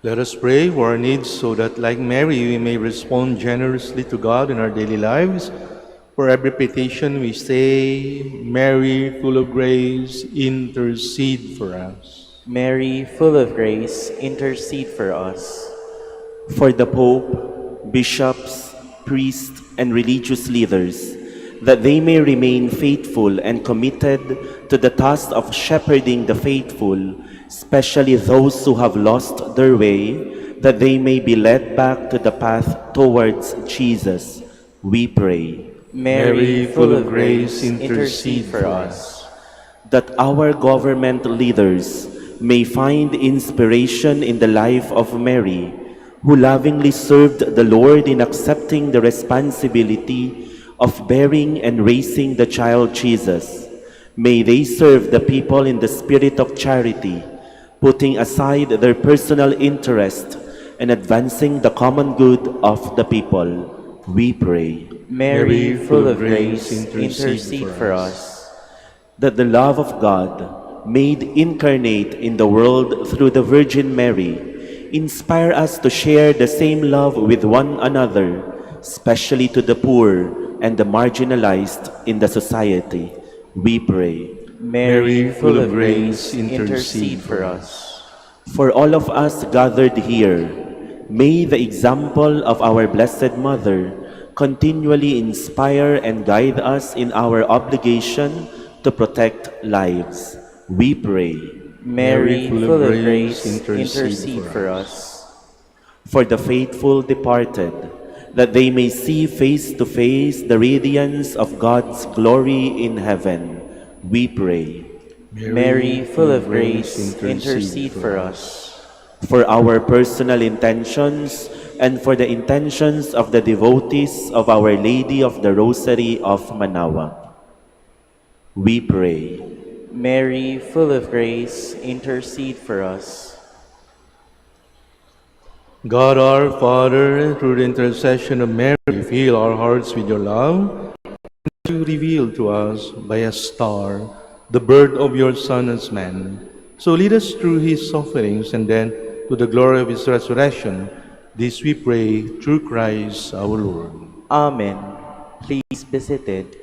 Let us pray for our needs so that, like Mary, we may respond generously to God in our daily lives. For every petition we say, Mary, full of grace, intercede for us. Mary, full of grace, intercede for us. For the Pope, bishops, priests, and religious leaders, that they may remain faithful and committed to the task of shepherding the faithful, especially those who have lost their way, that they may be led back to the path towards Jesus, we pray. Mary, full of grace, intercede for us. That our government leaders may find inspiration in the life of Mary, who lovingly served the Lord in accepting the responsibility of bearing and raising the child Jesus. May they serve the people in the spirit of charity, putting aside their personal interest and advancing the common good of the people. We pray Mary, full of grace, intercede for us. that the love of God, made incarnate in the world through the Virgin Mary, inspire us to share the same love with one another, especially to the poor and the marginalized in the society. We pray. Mary, full of grace, intercede for us. For all of us gathered here, may the example of our Blessed Mother continually inspire and guide us in our obligation to protect lives. We pray. Mary, full of grace, intercede for us. For the faithful departed, that they may see face to face the radiance of God's glory in heaven. We pray. Mary, full of grace, intercede for us. For our personal intentions and for the intentions of the devotees of Our Lady of the Rosary of Manaoag, we pray. Mary, full of grace, intercede for us. God our Father, through the intercession of Mary, fill our hearts with your love. You reveal to us by a star the birth of your Son as man. So lead us through his sufferings and then to the glory of his resurrection. This we pray through Christ our Lord. Amen. Please be seated.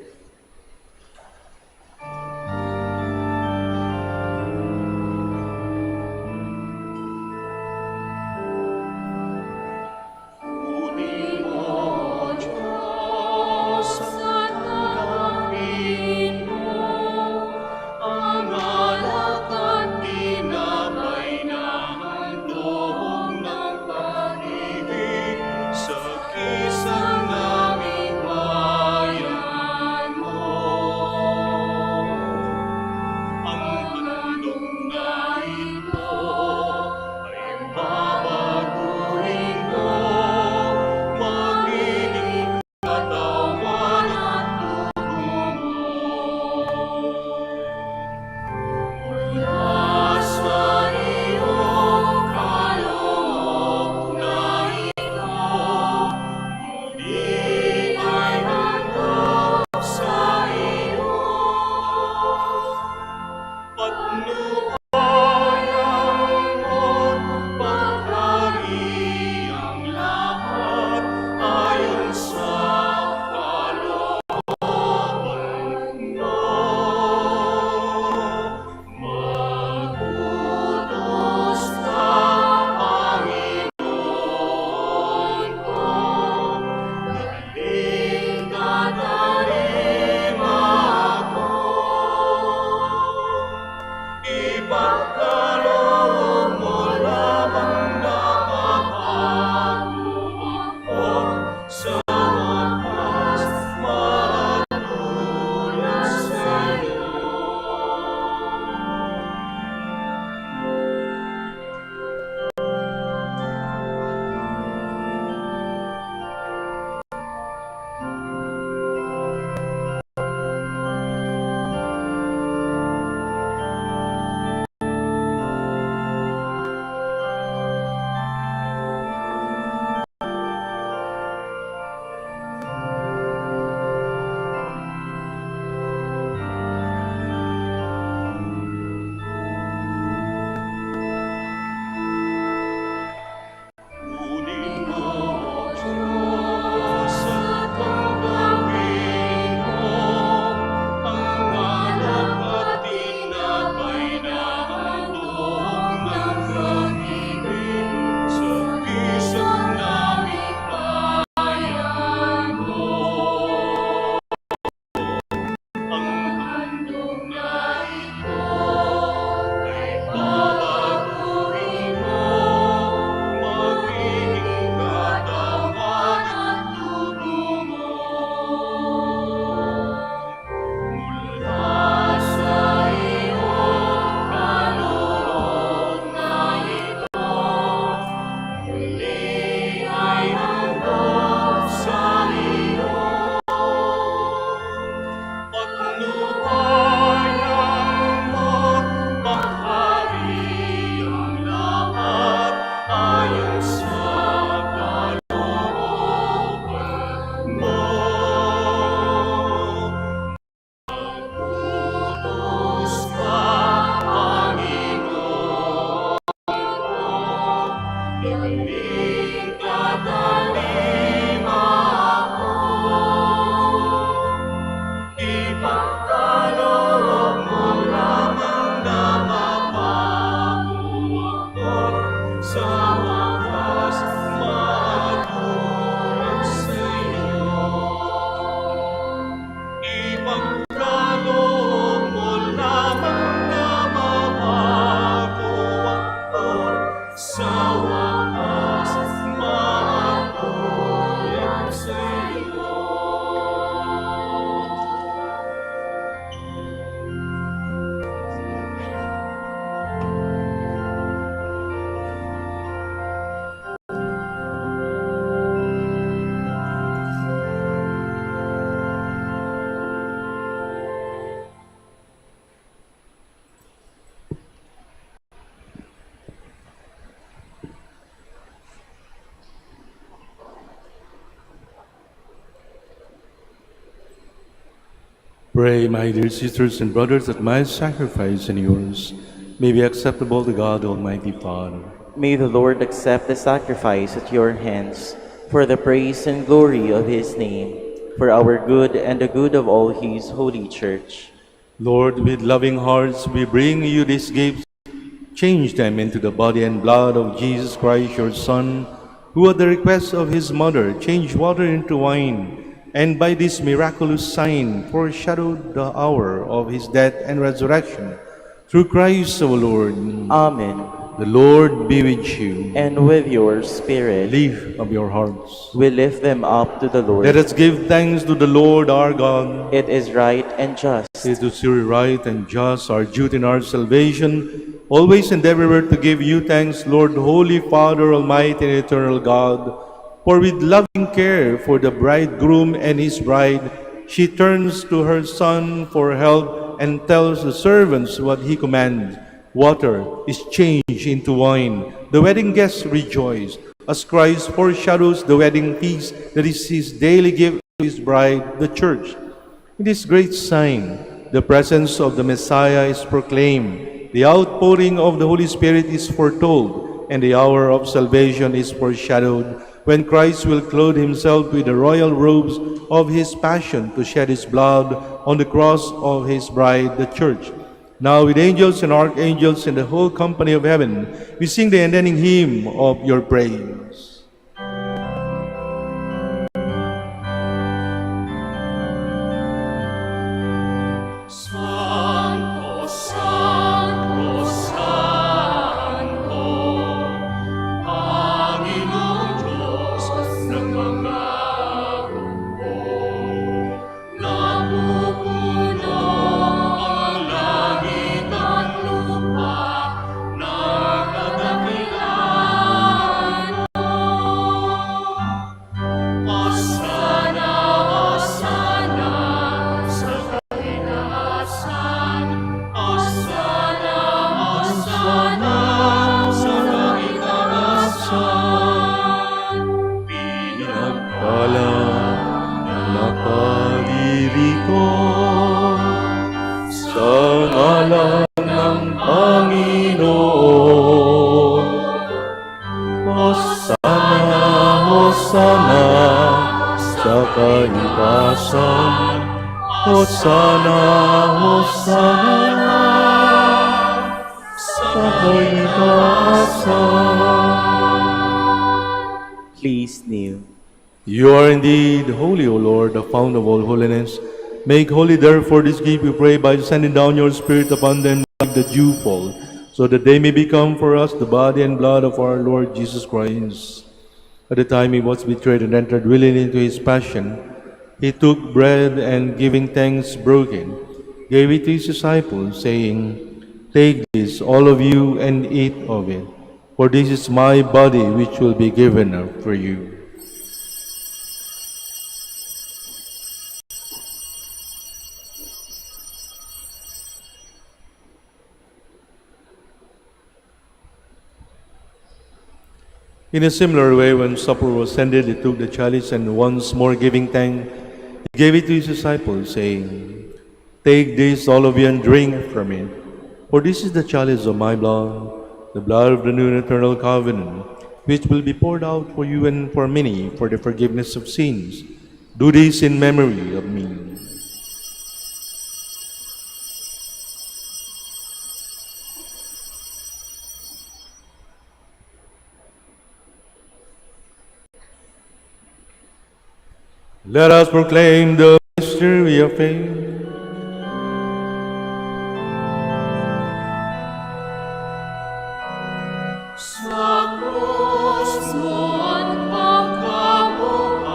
Pray, my dear sisters and brothers, that my sacrifice and yours may be acceptable to God Almighty Father. May the Lord accept the sacrifice at your hands for the praise and glory of his name, for our good and the good of all his holy church. Lord, with loving hearts we bring you these gifts. Change them into the body and blood of Jesus Christ, your Son, who at the request of his mother changed water into wine, and by this miraculous sign foreshadowed the hour of his death and resurrection. Through Christ our Lord. Amen. The Lord be with you. And with your spirit, Lift up your hearts. we lift them up to the Lord. Let us give thanks to the Lord our God. It is right and just. It is truly right and just, our duty and our salvation, always and everywhere to give you thanks, Lord, Holy Father, Almighty and Eternal God. For with loving care for the bridegroom and his bride, she turns to her Son for help and tells the servants what he commands. Water is changed into wine. The wedding guests rejoice, as Christ foreshadows the wedding feast that is his daily gift to his bride, the church. In this great sign, the presence of the Messiah is proclaimed, the outpouring of the Holy Spirit is foretold, and the hour of salvation is foreshadowed, when Christ will clothe himself with the royal robes of his passion to shed his blood on the cross of his bride, the church. Now with angels and archangels and the whole company of heaven, we sing the unending hymn of your praise. Santo, Santo, Santo, Panginoong Diyos ng mga grupo, napupuno ang langit at lupa, nakadakilaan mo. Hosana, Hosana, sa kaitaasan. Hosana, Hosana, sa kaitaasan. Pinagpala na naparirito sa ngalan ng Panginoon. Hosana, Hosana, sa kaitaasan. Hosana, Hosana, sa kaitaasan. Please kneel. You are indeed holy, O Lord, the fount of all holiness. Make holy, therefore, this gift, we pray, by sending down your Spirit upon them like the dewfall, so that they may become for us the body and blood of our Lord Jesus Christ. At the time he was betrayed and entered willingly into his passion, he took bread and, giving thanks, broke it, gave it to his disciples, saying, Take this, all of you, and eat of it, for this is my body which will be given up for you. In a similar way, when supper was ended, he took the chalice and once more giving thanks, he gave it to his disciples, saying, Take this, all of you, and drink from it. For this is the chalice of my blood, the blood of the new and eternal covenant, which will be poured out for you and for many for the forgiveness of sins. Do this in memory of me. Let us proclaim the mystery of faith. Sa krus mo at pagkabuhay,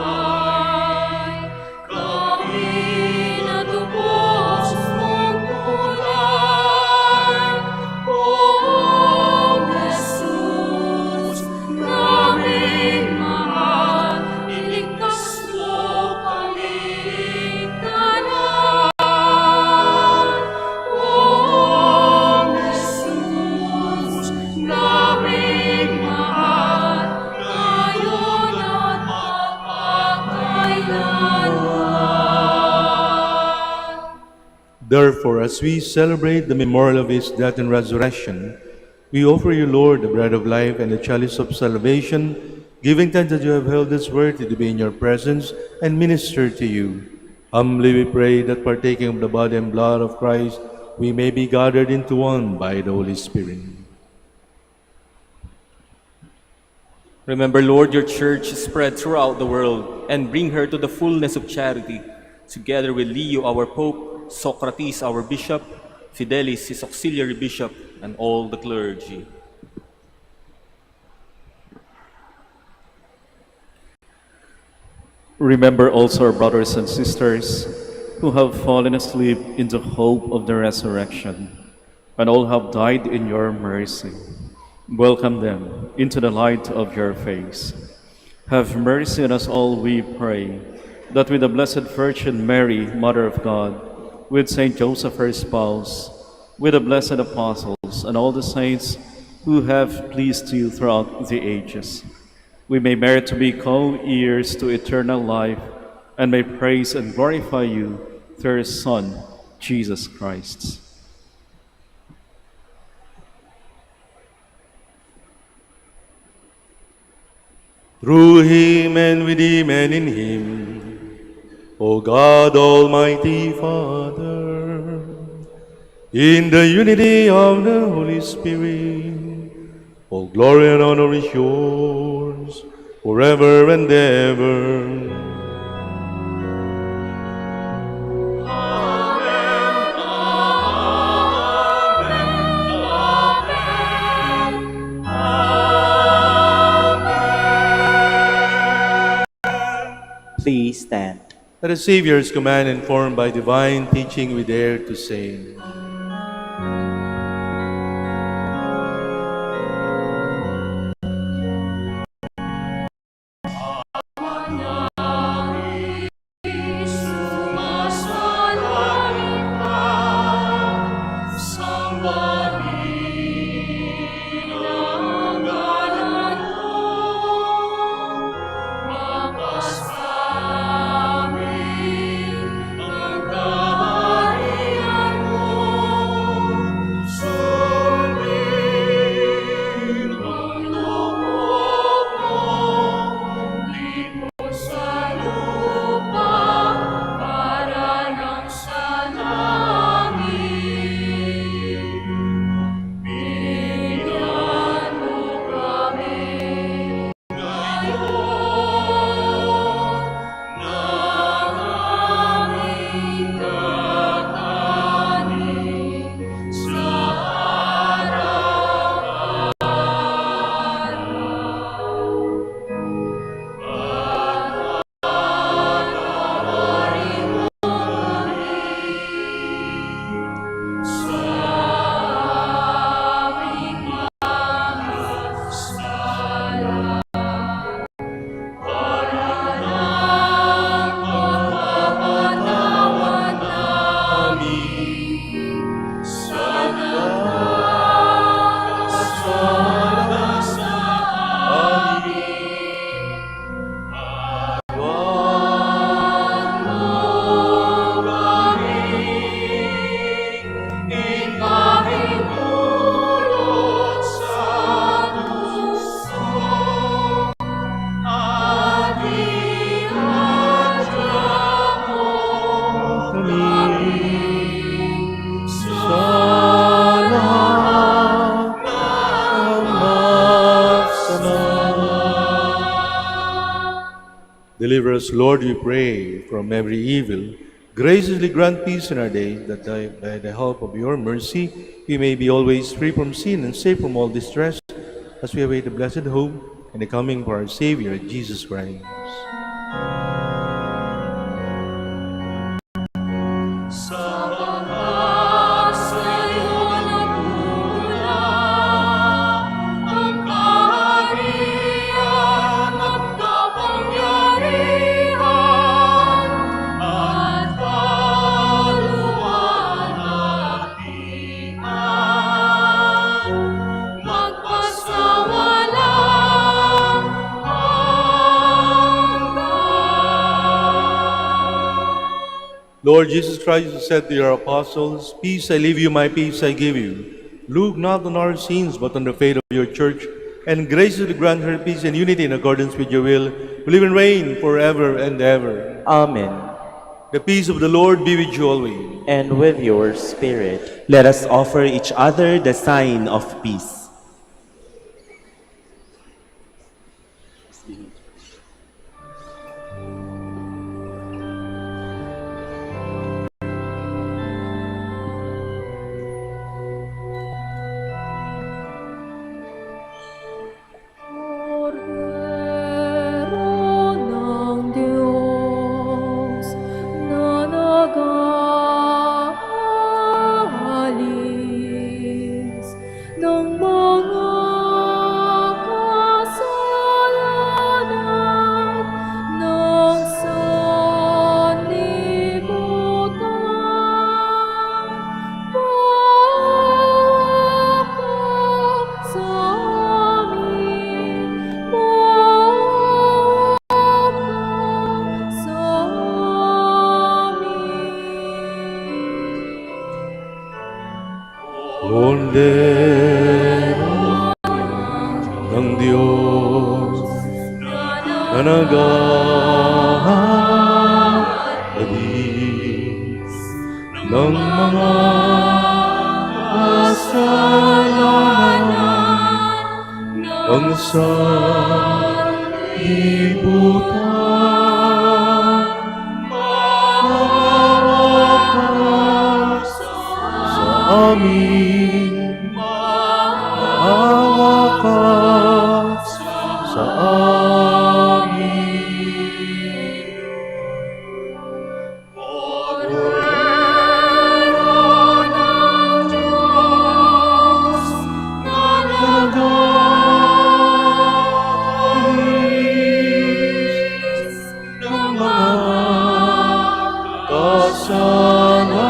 kainatubos mong kulay. Poong Jesus, naming mahal, iligtas mo kami, kanan. Therefore, as we celebrate the memorial of his death and resurrection, we offer you, Lord, the bread of life and the chalice of salvation, giving thanks that you have held us worthy to be in your presence and minister to you. Humbly we pray that partaking of the body and blood of Christ, we may be gathered into one by the Holy Spirit. Remember, Lord, your church spread throughout the world and bring her to the fullness of charity, together with Leo, our Pope, Socrates, our Bishop, Fidelis, his auxiliary bishop, and all the clergy. Remember also our brothers and sisters who have fallen asleep in the hope of the resurrection, and all have died in your mercy. Welcome them into the light of your face. Have mercy on us all, we pray, that with the Blessed Virgin Mary, Mother of God, with Saint Joseph, her spouse, with the blessed apostles and all the saints who have pleased you throughout the ages, we may merit to be co-heirs to eternal life and may praise and glorify you through your Son, Jesus Christ. Through him and with him and in him, O God, Almighty Father, in the unity of the Holy Spirit, all glory and honor is yours, forever and ever. Please stand. At the Savior's command, informed by divine teaching, we dare to say, Deliver us, Lord, we pray, from every evil. Graciously grant peace in our days, that by the help of your mercy we may be always free from sin and safe from all distress, as we await the blessed hope and the coming of our Savior, Jesus Christ. Lord Jesus Christ, you said to your apostles, "Peace I leave you, my peace I give you." Look not on our sins, but on the faith of your church, and graciously grant her peace and unity in accordance with your will, who live and reign forever and ever. Amen. The peace of the Lord be with you always. And with your spirit. Let us offer each other the sign of peace. Cordero ng Diyos na nag-aalis ng mga kasalanan ng sanlibutan. Bawa ka sa amin, bawa ka sa amin. Kondero ng Diyos na nag-aalis ng mga kasalanan ng sanlibutan. Bawa ka sa amin, bawa ka sa amin. Ng mga kasalanan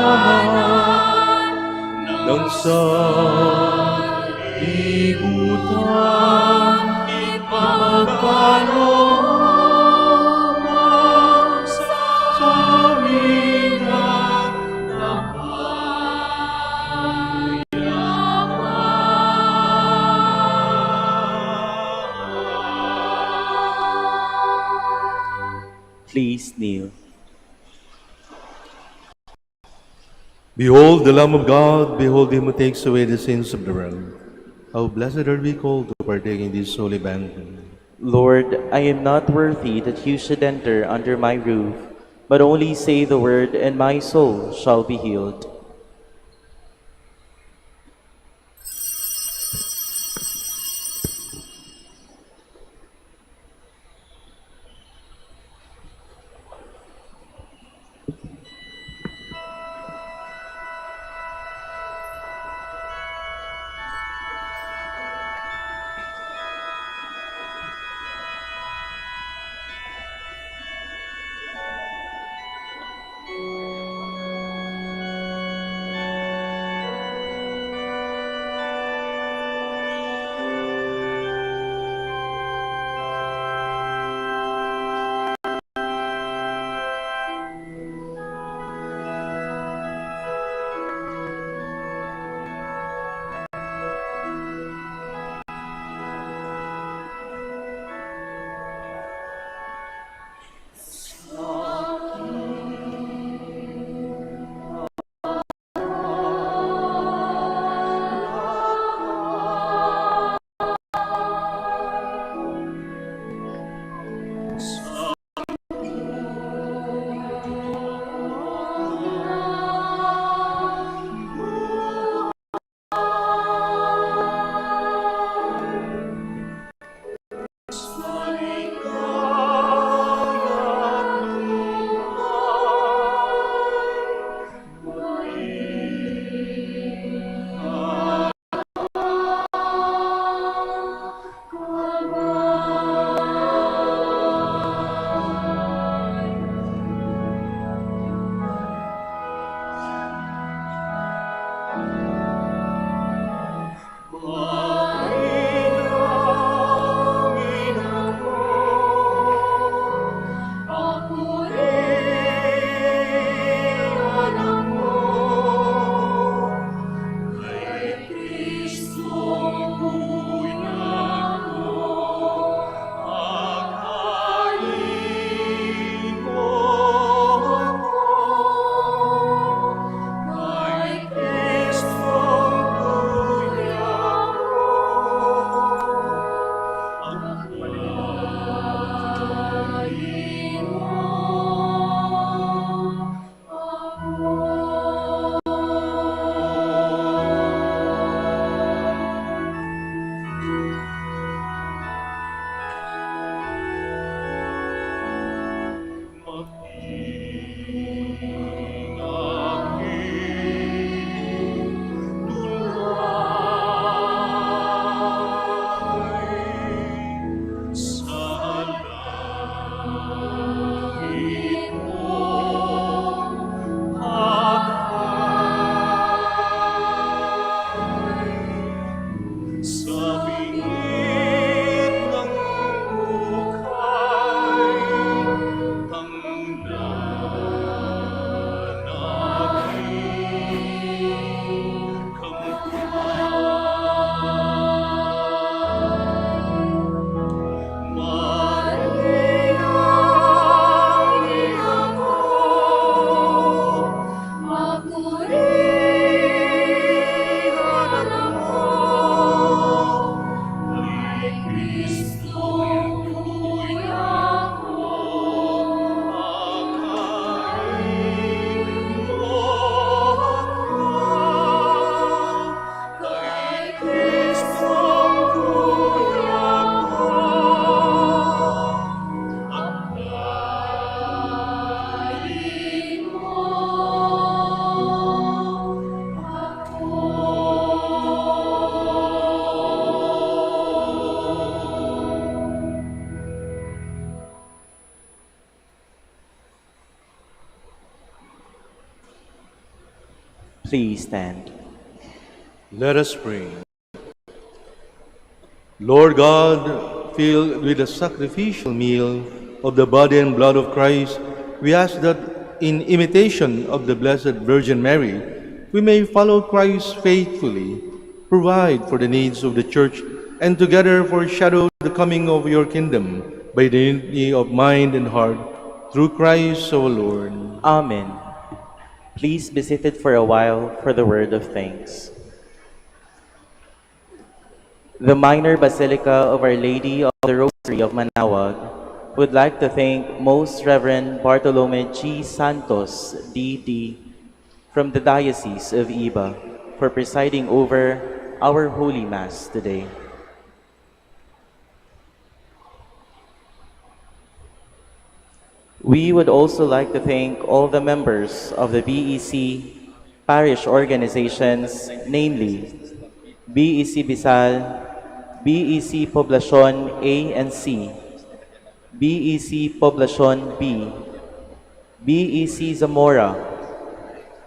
ng sanlibutan, ipagkaloob mo sa amin ang Please kneel. Behold the Lamb of God, behold him who takes away the sins of the world. How blessed are we called to partake in this holy banquet. Lord, I am not worthy that you should enter under my roof, but only say the word, and my soul shall be healed. Please stand. Let us pray. Lord God, filled with the sacrificial meal of the body and blood of Christ, we ask that in imitation of the Blessed Virgin Mary, we may follow Christ faithfully, provide for the needs of the Church, and together foreshadow the coming of your kingdom by the unity of mind and heart, through Christ our Lord. Amen. Please be seated for a while for the word of thanks. The Minor Basilica of Our Lady of the Rosary of Manaoag would like to thank Most Reverend Bartolome G. Santos, D.D., from the Diocese of Iba, for presiding over our Holy Mass today. We would also like to thank all the members of the BEC parish organizations, namely BEC Bisal, BEC Poblacion A and C, BEC Poblacion B, BEC Zamora,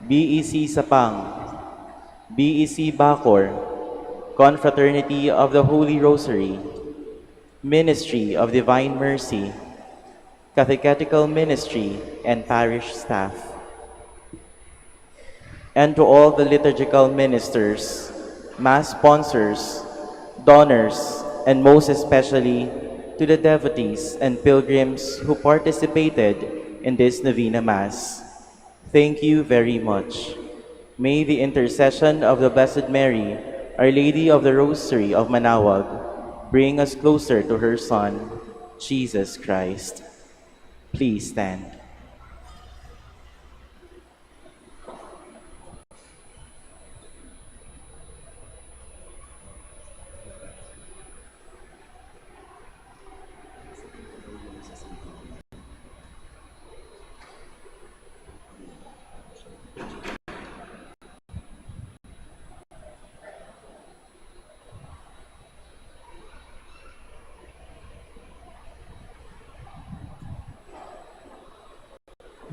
BEC Sapang, BEC Bacor, Confraternity of the Holy Rosary, Ministry of Divine Mercy, Catechetical Ministry, and parish staff. And to all the liturgical ministers, Mass sponsors, donors, and most especially to the devotees and pilgrims who participated in this Novena Mass. Thank you very much. May the intercession of the Blessed Mary, Our Lady of the Rosary of Manaoag, bring us closer to her Son, Jesus Christ. Please stand.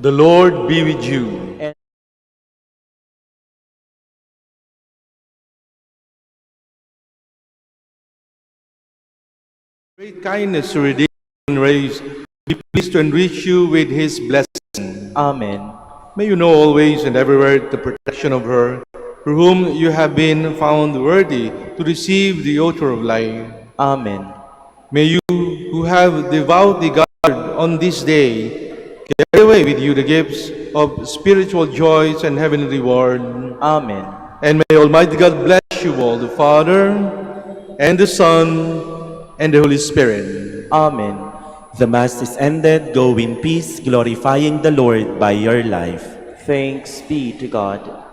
The Lord be with you. And Great kindness to redeem and raise, be pleased to enrich you with his blessing. Amen. May you know always and everywhere the protection of her, through whom you have been found worthy to receive the author of life. Amen. May you, who have devoutly guarded on this day, carry away with you the gifts of spiritual joys and heavenly reward. Amen. And may Almighty God bless you all, the Father, and the Son, and the Holy Spirit. Amen. The Mass is ended. Go in peace, glorifying the Lord by your life. Thanks be to God.